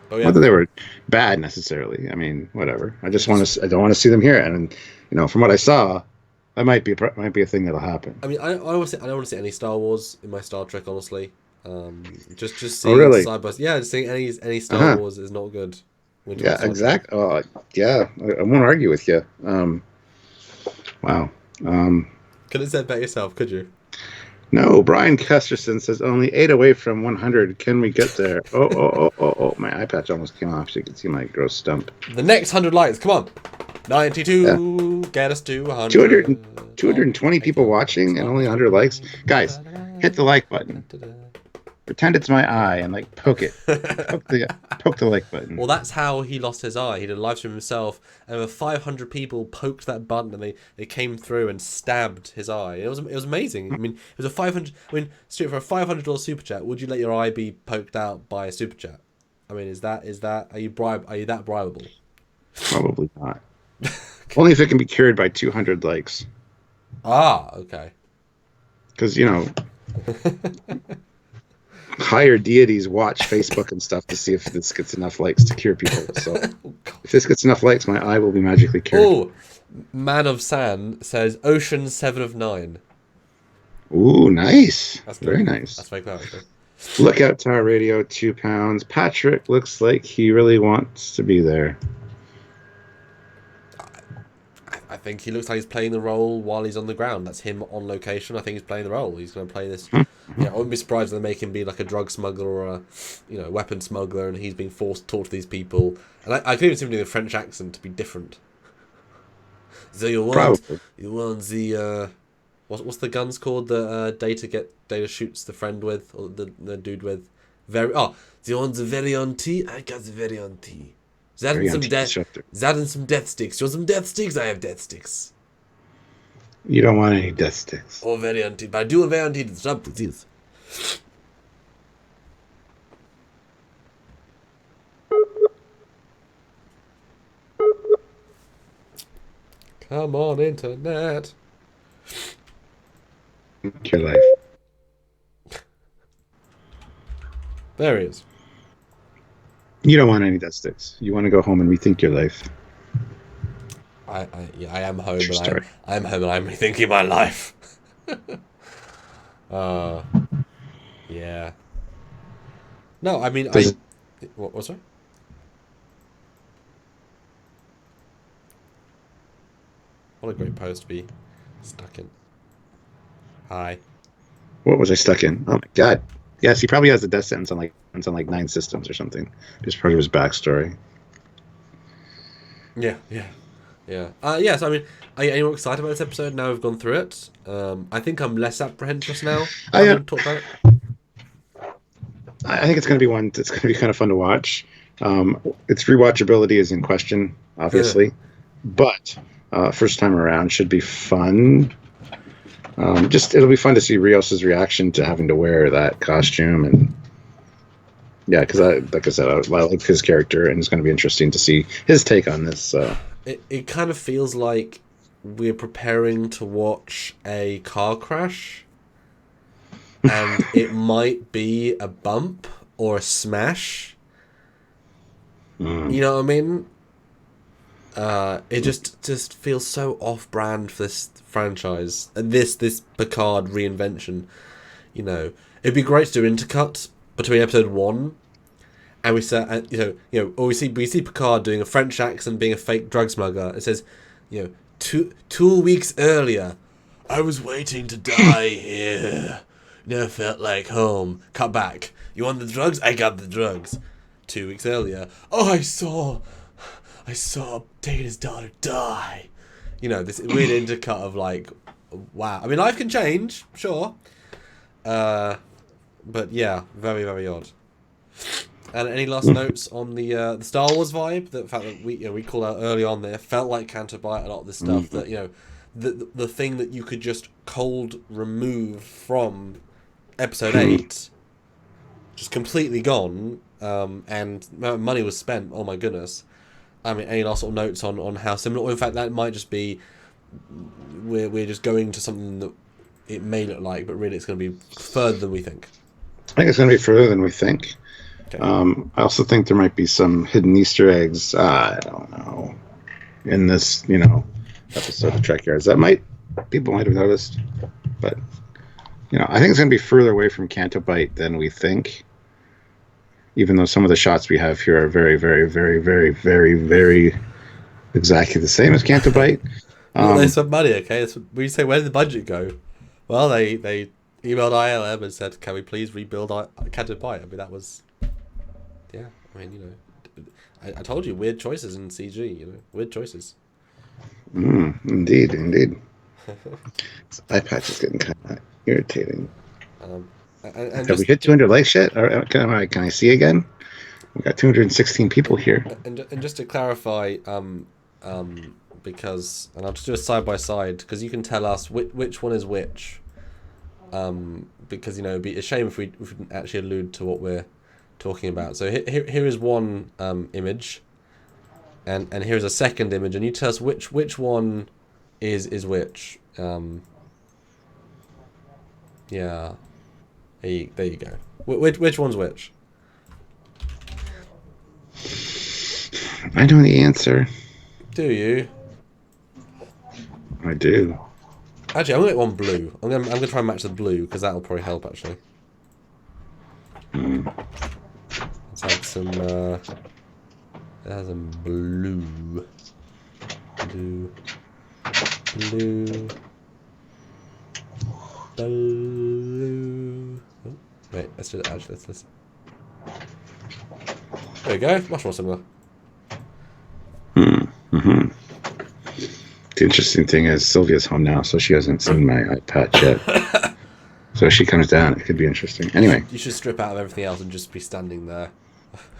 But Not that they were bad necessarily. I mean, whatever. I don't want to see them here. And from what I saw, that might be a thing that'll happen. I mean, I don't want to see any Star Wars in my Star Trek, honestly. Just seeing side by side. Yeah, just seeing any Star Wars is not good. Yeah, exactly. Yeah, I won't argue with you. Wow. Could have said that yourself, could you? No, Brian Kesterson says only 8 away from 100. Can we get there? Oh! My eye patch almost came off, so you can see my gross stump. The next 100 likes, come on. 92, get us to 100. 220 people watching and only 100 likes. Guys, hit the like button. Pretend it's my eye and poke it. Poke the like button. Well, that's how he lost his eye. He did a live stream himself, and over 500 people poked that button, and they came through and stabbed his eye. It was amazing. I mean, it was a 500. I mean, Stuart, for a $500 super chat, would you let your eye be poked out by a super chat? I mean, is that are you that bribable? Probably not. Only if it can be cured by 200 likes. Ah, okay. Because higher deities watch Facebook and stuff to see if this gets enough likes to cure people. So if this gets enough likes, my eye will be magically cured. Oh, Man of Sand says Ocean 7 of 9. Ooh, nice. That's very nice. That's very clever. Lookout Tower Radio, £2. Patrick looks like he really wants to be there. I think he looks like he's playing the role while he's on the ground. That's him on location. I think he's playing the role. He's going to play this. I wouldn't be surprised if they make him be like a drug smuggler or a weapon smuggler, and he's being forced to talk to these people. And I could even see him doing a French accent to be different. So you want the what's the guns called that Data shoots the friend with, or the dude with? You want the Varianti? I got the Varianti. That and some death sticks. You want some death sticks? I have death sticks. You don't want any death sticks. Or Varianti. But I do a Varianti to stop with this. Come on, internet. Your life. There he is. You don't want any death sticks. You want to go home and rethink your life. I am home, but I'm home and I'm rethinking my life. Yeah. No, I mean, what's that? What a great post to be stuck in. Hi. What was I stuck in? Oh my god. Yes, he probably has a death sentence on like 9 systems or something. Just part of his backstory. Yeah. So I mean, are you excited about this episode now we've gone through it? I think I'm less apprehensive now. I think it's going to be one that's going to be kind of fun to watch. Its rewatchability is in question, obviously, but first time around should be fun. It'll be fun to see Rios's reaction to having to wear that costume, and yeah, because like I said, I like his character, and it's going to be interesting to see his take on this. It kind of feels like we're preparing to watch a car crash, and it might be a bump or a smash. You know what I mean? It just feels so off-brand for this franchise. And this Picard reinvention. You know, it'd be great to do intercut between episode 1, and we say, or we see Picard doing a French accent, being a fake drug smuggler. It says, 2 weeks earlier, I was waiting to die here. Never felt like home. Cut back. You want the drugs? I got the drugs. 2 weeks earlier, I saw Data's daughter die. This weird intercut of like, wow. I mean, life can change, sure. But yeah, very, very odd. And any last notes on the Star Wars vibe? The fact that we called out early on there, felt like Canto Bight, a lot of this stuff that the thing that you could just cold remove from episode 8, just completely gone. And money was spent. Oh my goodness. I mean, any last sort of notes on how similar? Or in fact, that might just be we're just going to something that it may look like, but really it's going to be further than we think. I think it's going to be further than we think. Okay. I also think there might be some hidden Easter eggs. I don't know, in this episode of Trekyards that people might have noticed, but I think it's going to be further away from Canto Bight than we think. Even though some of the shots we have here are very, very, very, very, very, very exactly the same as Canto Bight. They spent money, okay? We say, where did the budget go? Well, they emailed ILM and said, can we please rebuild Canto Bight? I mean, that was... Yeah, I mean, I told you, weird choices in CG, weird choices. Indeed. This iPad is getting kind of irritating. Have we hit 200 likes yet? Can I see again? We got 216 people here. And just to clarify, because I'll just do a side by side because you can tell us which one is which. Because it'd be a shame if we didn't actually allude to what we're talking about. So here is one image, and here's a second image, and you tell us which one is which. Yeah. There you go. Which one's which? I know the answer. Do you? I do. Actually, I'm gonna get one blue. I'm gonna try and match the blue because that'll probably help. Actually. Let's have some. It has some blue. Blue. Oh, wait, let's do it. Actually, let's. There we go. Much more similar. The interesting thing is Sylvia's home now, so she hasn't seen my iPad yet. So if she comes down, it could be interesting. Anyway, you should strip out of everything else and just be standing there.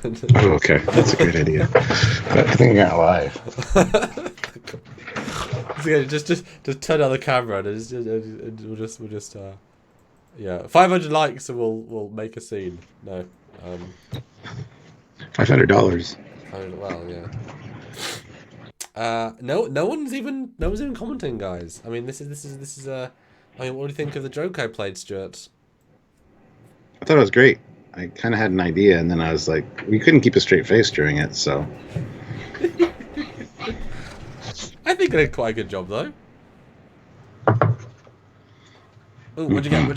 Oh, okay, that's a great idea. But I think I got live. just turn on the camera and we'll just 500 likes and we'll make a scene. No, $500. Well, yeah. No one's even commenting, guys. I mean, this is I mean, what do you think of the joke I played, Stuart? I thought it was great. I kind of had an idea, and then I was like, we couldn't keep a straight face during it, so. I think I did quite a good job, though. Oh, what'd you get? I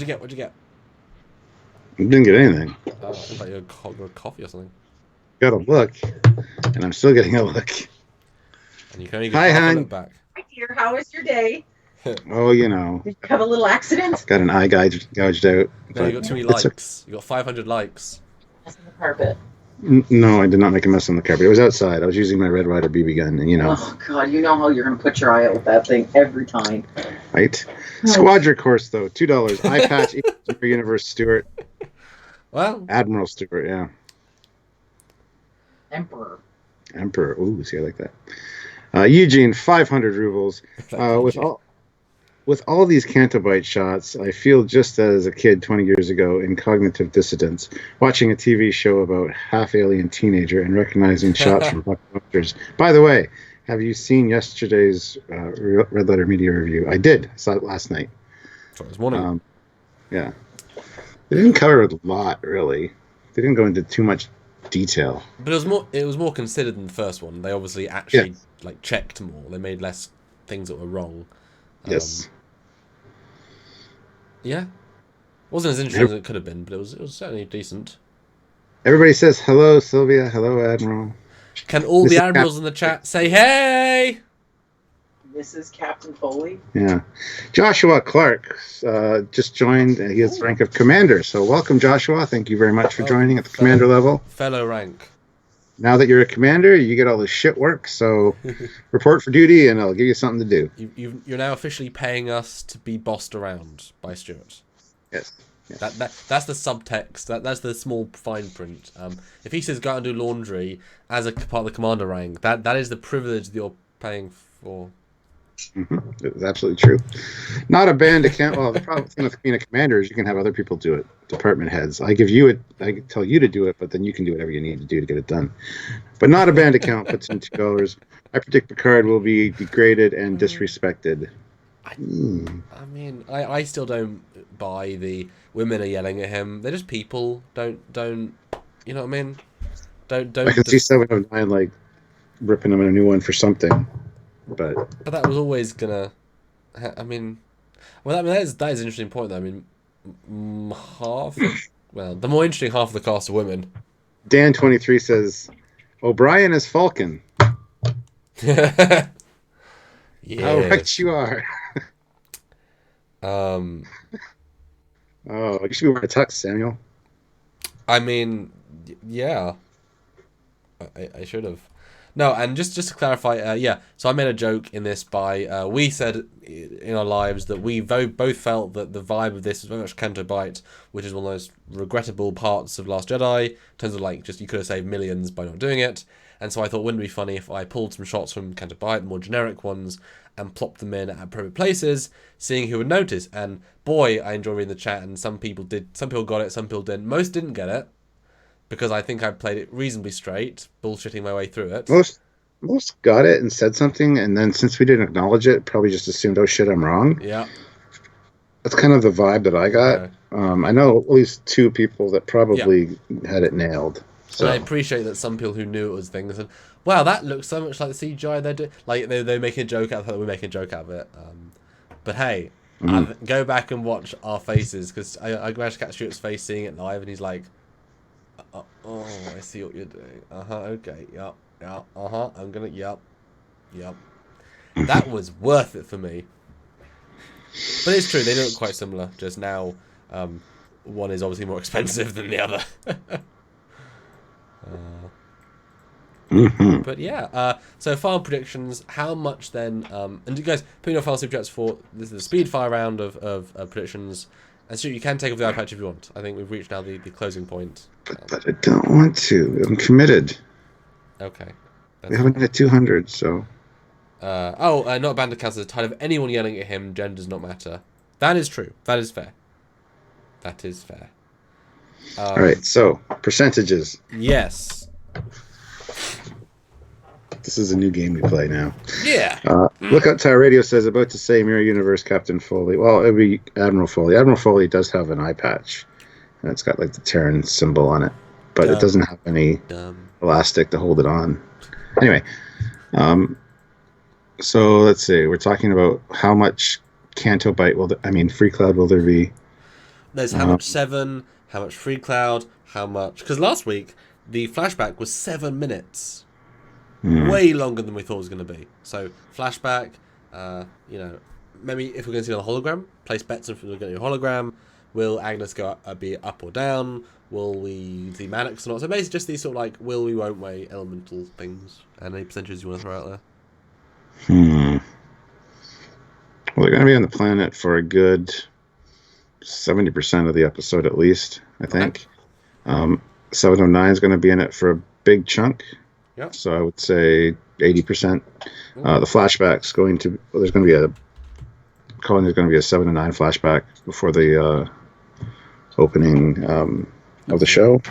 didn't get anything. I thought you got coffee or something. Got a look, and I'm still getting a look. And you can only get Hi, half a hon. look back. Hi, dear. How was your day? Oh, Did you have a little accident? got an eye gouged out. No, you got too many likes. You got 500 likes. That's on the carpet. No, I did not make a mess on the carpet. It was outside. I was using my Red Ryder BB gun, and Oh, God. You know how you're going to put your eye out with that thing every time. right? Squadra course, though, $2. Eye patch, Universe Stewart. Well, Admiral Stewart, yeah. Emperor. Emperor. Ooh, see, I like that. Eugene, 500 rubles. With all these Cantobite shots, I feel just as a kid 20 years ago in Cognitive Dissidence, watching a TV show about half-alien teenager and recognizing shots from blockbusters. By the way, have you seen yesterday's Red Letter Media review? I did. I saw it last night. So this morning. Yeah. They didn't cover a lot, really. They didn't go into too much detail. But it was more considered than the first one. They obviously actually like checked more. They made less things that were wrong. Yes. Yeah. Wasn't as interesting as it could have been, but it was certainly decent. Everybody says hello, Sylvia. Hello, Admiral. Can all the admirals in the chat say hey? This is Captain Foley. Yeah. Joshua Clark just joined. He has rank of commander. So welcome, Joshua. Thank you very much for joining at the commander level. Fellow rank. Now that you're a commander, you get all this shit work. So report for duty, and I'll give you something to do. You're now officially paying us to be bossed around by Stuart. Yes. That's the subtext. That's the small fine print. If he says go out and do laundry as a part of the commander rank, that is the privilege that you're paying for. Mm-hmm. It's absolutely true. Not a band account. Well, the problem with being a commander is you can have other people do it. Department heads. I tell you to do it, but then you can do whatever you need to do to get it done. But not a band account puts in $2. I predict Picard will be degraded and disrespected. I mean, I still don't buy the women are yelling at him. They're just people. Don't you know what I mean? Don't. I can see 709 like ripping him a new one for something. But that was always gonna. I mean, that is an interesting point. Though. I mean, the more interesting half of the cast are women. Dan23 says, O'Brien is Falcon. Yeah. How right you are. Oh, you should be wearing a tux, Samuel. I mean, yeah. I should have. No, and just to clarify, so I made a joke in this by, we said in our lives that we both felt that the vibe of this was very much Cantobite, which is one of those regrettable parts of Last Jedi, in terms of like, just you could have saved millions by not doing it, and so I thought wouldn't it be funny if I pulled some shots from Cantobite, the more generic ones, and plopped them in at appropriate places, seeing who would notice, and boy, I enjoy reading the chat, and some people got it, some people didn't, most didn't get it, because I think I played it reasonably straight, bullshitting my way through it. Most got it and said something, and then since we didn't acknowledge it, probably just assumed, oh shit, I'm wrong. Yeah. That's kind of the vibe that I got. Yeah. I know at least 2 people that probably had it nailed. So and I appreciate that some people who knew it was things and, wow, that looks so much like the CGI they do. Like, they're making a joke out of it, we're making a joke out of it. But hey, go back and watch our faces, because I managed to catch Stuart's face seeing it live, and he's like, oh, I see what you're doing. Okay, yep, I'm gonna, yep. That was worth it for me. But it's true, they look quite similar, just now one is obviously more expensive than the other. But yeah, so final predictions, how much then, and you guys, put in your final super chats for this is the speed fire round of predictions. And so you can take off the eye patch if you want. I think we've reached now the closing point. But I don't want to. I'm committed. Okay. We haven't hit 200, so. Not abandoned counts as a title of anyone yelling at him. Gender does not matter. That is true. That is fair. All right, so percentages. Yes. This is a new game we play now. Yeah. Lookout Tower Radio says, about to say Mirror Universe Captain Foley. Well, it would be Admiral Foley. Admiral Foley does have an eye patch. And it's got like the Terran symbol on it. But it doesn't have any elastic to hold it on. Anyway. So let's see. We're talking about how much Cantobite Free Cloud will there be? There's how much 7, how much Free Cloud, how much... Because last week, the flashback was 7 minutes. Way longer than we thought it was going to be. So, flashback, maybe if we're going to see it on the hologram, place bets if we're going to do a hologram. Will Agnes be up or down? Will we see Maddox or not? So basically just these sort of like will we, won't we, elemental things. And any percentages you want to throw out there? Well, they're going to be on the planet for a good 70% of the episode at least, I think. 709 is going to be in it for big chunk. Yep. So I would say 80%. The flashbacks going to there's going to be a 7 to 9 flashback before the opening of the show.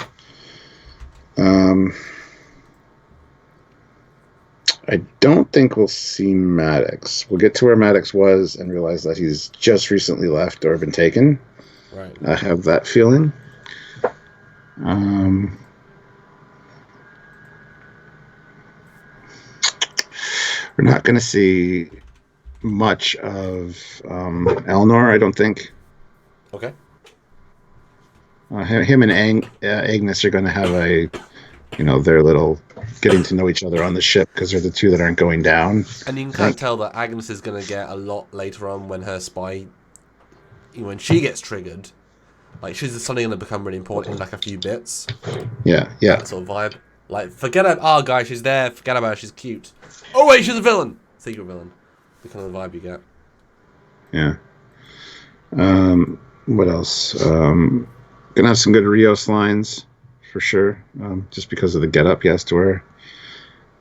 I don't think we'll see Maddox. We'll get to where Maddox was and realize that he's just recently left or been taken. Right. I have that feeling. We're not going to see much of Elnor, I don't think. Okay. Him and Agnes are going to have their little getting to know each other on the ship because they're the two that aren't going down. And you can kind of tell that Agnes is going to get a lot later on when her spy, when she gets triggered. Like, she's suddenly going to become really important in, like, a few bits. Yeah. That sort of vibe. Like, forget about, oh, guys, she's there. Forget about her. She's cute. Oh, wait, she's a villain. Secret villain. The kind of vibe you get. Yeah. What else? Gonna have some good Rios lines, for sure. Just because of the getup he has to wear.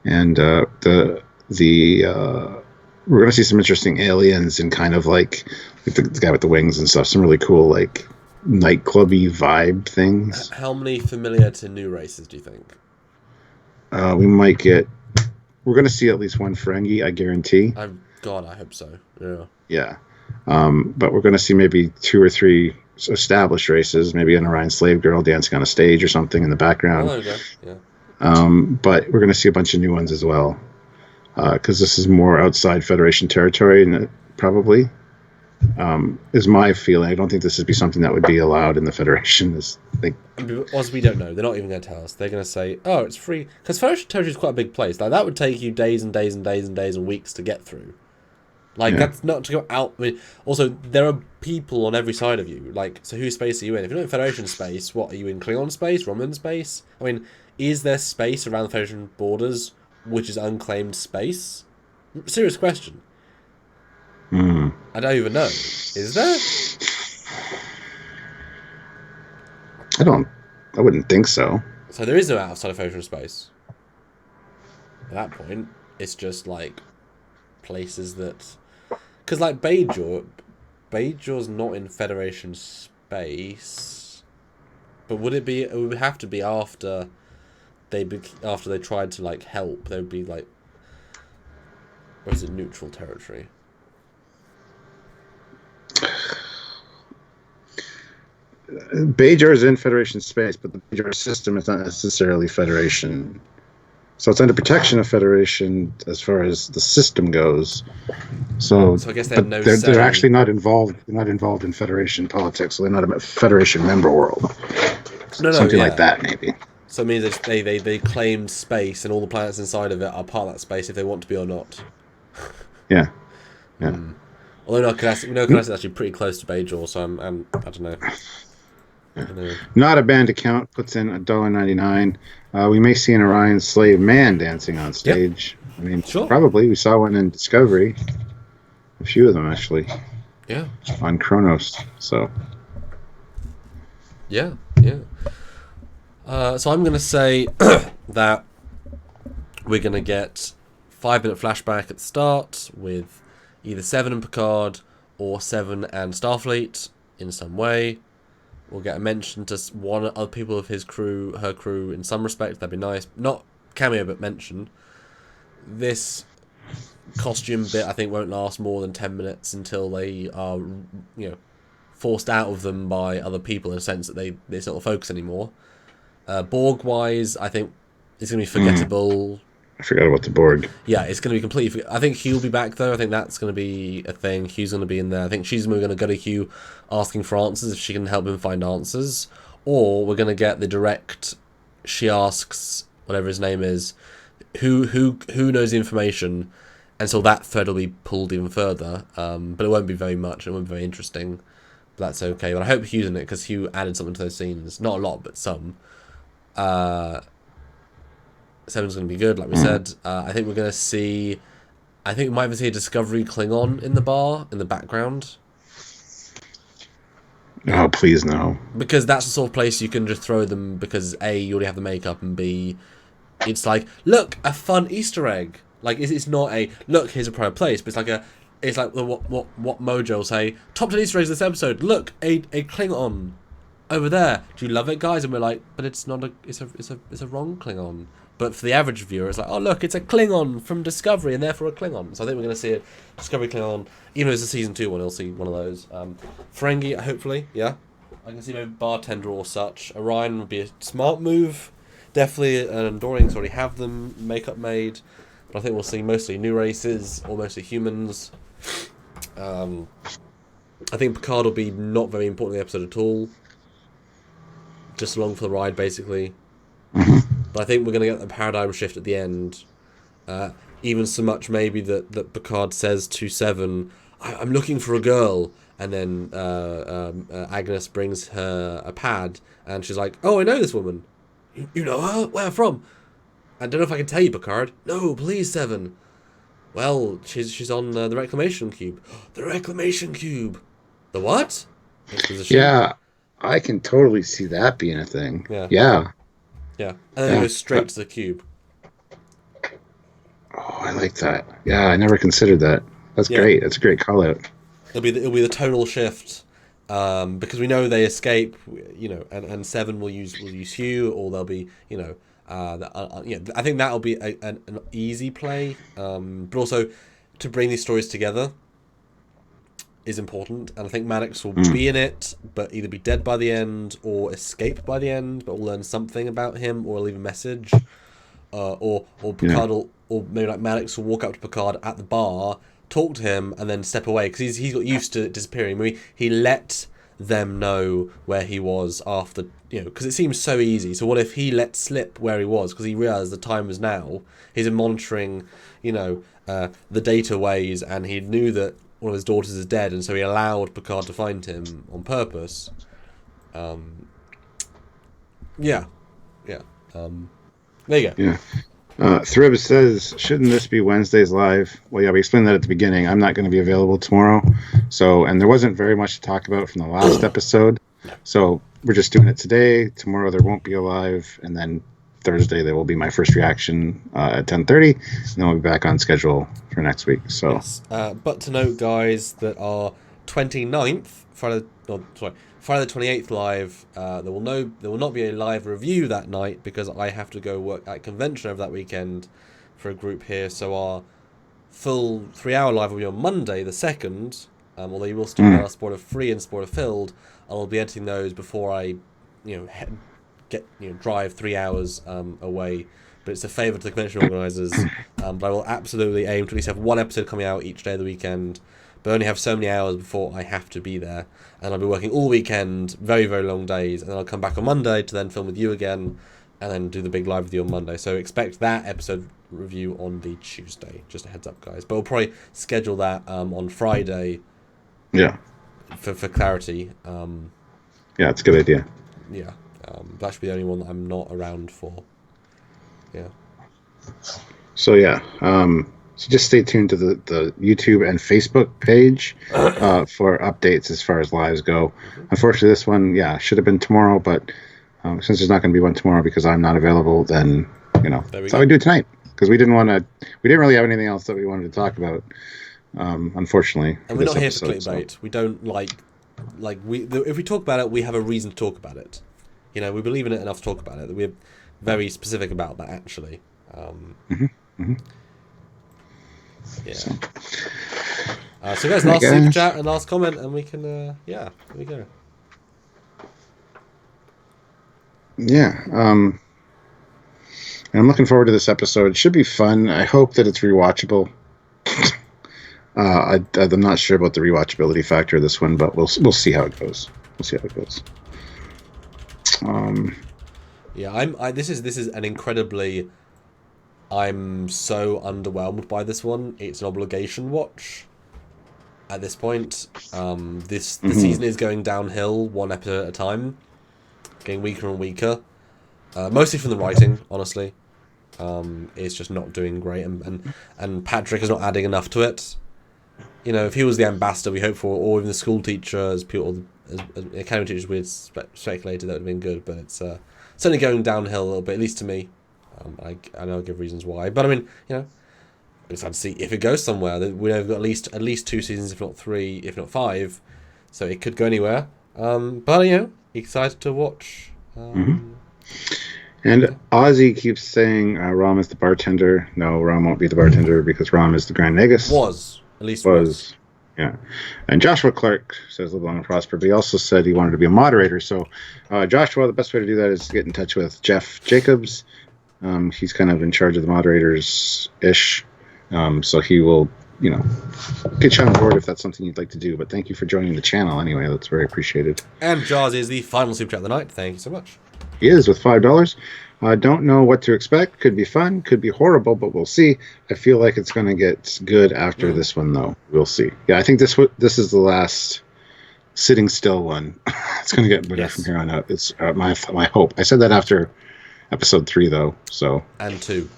And we're gonna see some interesting aliens and kind of like the guy with the wings and stuff. Some really cool, like, nightclubby vibe things. How many familiar to new races do you think? We might get. We're going to see at least one Ferengi, I guarantee. God, I hope so. Yeah. Yeah. But we're going to see maybe 2 or 3 established races, maybe an Orion slave girl dancing on a stage or something in the background. Oh, okay. Yeah. But we're going to see a bunch of new ones as well, because this is more outside Federation territory, probably. Is my feeling. I don't think this would be something that would be allowed in the Federation. Also, we don't know. They're not even going to tell us. They're going to say, "Oh, it's free," because Federation territory is quite a big place. Like, that would take you days and days and days and days and weeks to get through. Like, that's not to go out. I mean, also, there are people on every side of you. Like, so whose space are you in? If you're not in Federation space, what are you in? Klingon space? Romulan space? I mean, is there space around the Federation borders which is unclaimed space? Serious question. I don't even know. Is there? I wouldn't think so. So there is no outside of Federation space. At that point, it's just like places that, because like Bajor's not in Federation space. But would it be? It would have to be after they tried to like help. They would be like, or is it neutral territory? Bajor is in Federation space, but the Bajor system is not necessarily Federation. So it's under protection of Federation as far as the system goes. So I guess they have no they're say. actually not involved. They're not involved in Federation politics. So they're not a Federation member world. Something like that, maybe. So it means they claimed space, and all the planets inside of it are part of that space if they want to be or not. Yeah. Although Knesset is actually pretty close to Bajor, so I don't know. Not a band account puts in $1.99. We may see an Orion slave man dancing on stage. Yep. I mean, sure. Probably. We saw one in Discovery. A few of them, actually. Yeah. On Kronos. So. Yeah. So I'm going to say that we're going to get 5-minute flashback at the start with either Seven and Picard or Seven and Starfleet in some way. We'll get a mention to one other people of her crew in some respect. That'd be nice. Not cameo, but mention. This costume bit, I think, won't last more than 10 minutes until they are, forced out of them by other people in a sense that it's not the focus anymore. Borg-wise, I think it's going to be forgettable. I forgot about the Borg. Yeah, it's going to be completely... I think Hugh will be back, though. I think that's going to be a thing. Hugh's going to be in there. I think she's going to go to Hugh asking for answers if she can help him find answers. Or we're going to get the direct... She asks, whatever his name is, who knows the information, and so that thread will be pulled even further. But it won't be very much. It won't be very interesting. But that's okay. But I hope Hugh's in it, because Hugh added something to those scenes. Not a lot, but some. Seven's going to be good, like we said. I think we're going to see... I think we might even see a Discovery Klingon in the bar, in the background. Oh, please no. Because that's the sort of place you can just throw them, because A, you already have the makeup, and B, it's like, look, a fun Easter egg. Like it's not a look, here's a private place, but it's like the what Mojo will say. Top 10 Easter eggs this episode. Look, a Klingon over there. Do you love it, guys? And we're like, but it's not it's a wrong Klingon. But for the average viewer, it's like, oh look, it's a Klingon from Discovery, and therefore a Klingon. So I think we're going to see a Discovery Klingon, even though it's a season 2 one. We'll see one of those. Ferengi, hopefully, yeah. I can see maybe bartender or such. Orion would be a smart move. Definitely an Andorians already have them makeup made. But I think we'll see mostly new races or mostly humans. I think Picard will be not very important in the episode at all. Just along for the ride, basically. But I think we're going to get the paradigm shift at the end. Even so much maybe that Picard says to Seven, I'm looking for a girl. And then Agnes brings her a pad. And she's like, oh, I know this woman. You know her? Where from? I don't know if I can tell you, Picard. No, please, Seven. Well, she's on the Reclamation Cube. The Reclamation Cube. The what? Exposition. Yeah, I can totally see that being a thing. Yeah. Yeah. Yeah. And then it goes straight to the cube. Oh, I like that. Yeah, I never considered that. That's great. That's a great call out. It'll be the tonal shift. Because we know they escape, you know, and Seven will use Hugh, or they'll be, you know, I think that'll be an easy play. But also to bring these stories together is important, and I think Maddox will be in it, but either be dead by the end or escape by the end. But we'll learn something about him, or leave a message, or Picard will, or maybe like Maddox will walk up to Picard at the bar, talk to him, and then step away because he's got used to disappearing. Maybe he let them know where he was after, you know, because it seems so easy. So what if he let slip where he was because he realized the time was now? He's been monitoring, you know, the data ways, and he knew that one of his daughters is dead, and so he allowed Picard to find him on purpose. There you go. Yeah. Thrib says, shouldn't this be Wednesday's live? Well, yeah, we explained that at the beginning. I'm not going to be available tomorrow. So, and there wasn't very much to talk about from the last episode. So we're just doing it today. Tomorrow there won't be a live. And then Thursday there will be my first reaction at 10:30. And then we'll be back on schedule for next week. So, yes. But to note, guys, that our 29th, Friday the 28th live, there will not be a live review that night because I have to go work at convention over that weekend for a group here. So our full 3-hour live will be on Monday the 2nd, although you will still get our spoiler free and spoiler filled. I'll be editing those before I, drive 3 hours away. But it's a favour to the convention organisers. But I will absolutely aim to at least have one episode coming out each day of the weekend. But I only have so many hours before I have to be there. And I'll be working all weekend, very, very long days. And then I'll come back on Monday to then film with you again. And then do the big live with you on Monday. So expect that episode review on the Tuesday. Just a heads up, guys. But we'll probably schedule that on Friday. Yeah. For clarity. Yeah, it's a good idea. Yeah. That should be the only one that I'm not around for. Yeah. So, yeah. So just stay tuned to the YouTube and Facebook page for updates as far as lives go. Unfortunately, this one, should have been tomorrow, but since there's not going to be one tomorrow because I'm not available, then, that's how we do it tonight. Because we didn't really have anything else that we wanted to talk about, unfortunately. And we're not here for clickbait. So. We don't if we talk about it, we have a reason to talk about it. We believe in it enough to talk about it. We're very specific about that, actually. Yeah. So guys, last super chat and last comment, and we can, here we go. Yeah. And I'm looking forward to this episode. It should be fun. I hope that it's rewatchable. I'm not sure about the rewatchability factor of this one, but we'll see how it goes. This is an incredibly. I'm so underwhelmed by this one. It's an obligation watch. At this point, the season is going downhill one episode at a time, getting weaker and weaker. Mostly from the writing, honestly. It's just not doing great, and Patrick is not adding enough to it. If he was the ambassador we hoped for, or even the school teacher, as academy teachers we had speculated, that would have been good. But it's certainly going downhill a little bit, at least to me. I know I'll give reasons why, but I mean, I'm excited to see if it goes somewhere. We know we've got at least 2 seasons, if not 3, if not 5, so it could go anywhere. But excited to watch. And Ozzy keeps saying Rom is the bartender. No, Rom won't be the bartender because Rom is the Grand Negus. At least was. Yeah. And Joshua Clark says live long and prosper, but he also said he wanted to be a moderator. So, Joshua, the best way to do that is to get in touch with Jeff Jacobs. He's kind of in charge of the moderators-ish. So he will, get you on board if that's something you'd like to do. But thank you for joining the channel anyway. That's very appreciated. And Jaws is the final super chat of the night. Thank you so much. He is with $5. I don't know what to expect. Could be fun, could be horrible, but we'll see. I feel like it's going to get good after this one, though. We'll see. Yeah, I think this is the last sitting still one. It's going to get better from here on out. It's my hope. I said that after episode 3, though. So and 2.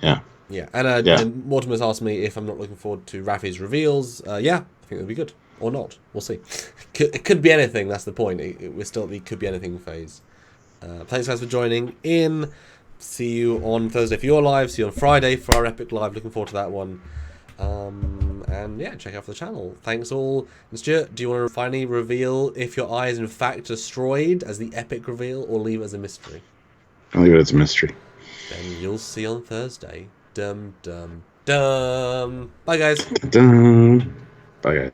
Yeah. Yeah, and Mortimer's asked me if I'm not looking forward to Raffi's reveals. I think it'll be good. Or not. We'll see. It could be anything, that's the point. We're still at the could be anything phase. Thanks guys for joining in. See you on Thursday for your live. See you on Friday for our Epic Live. Looking forward to that one. And check out the channel. Thanks all. And Stuart, do you want to finally reveal if your eye is in fact destroyed as the epic reveal, or leave it as a mystery? I'll leave it as a mystery. Then you'll see on Thursday. Dum dum dum. Bye guys. Dum. Bye guys.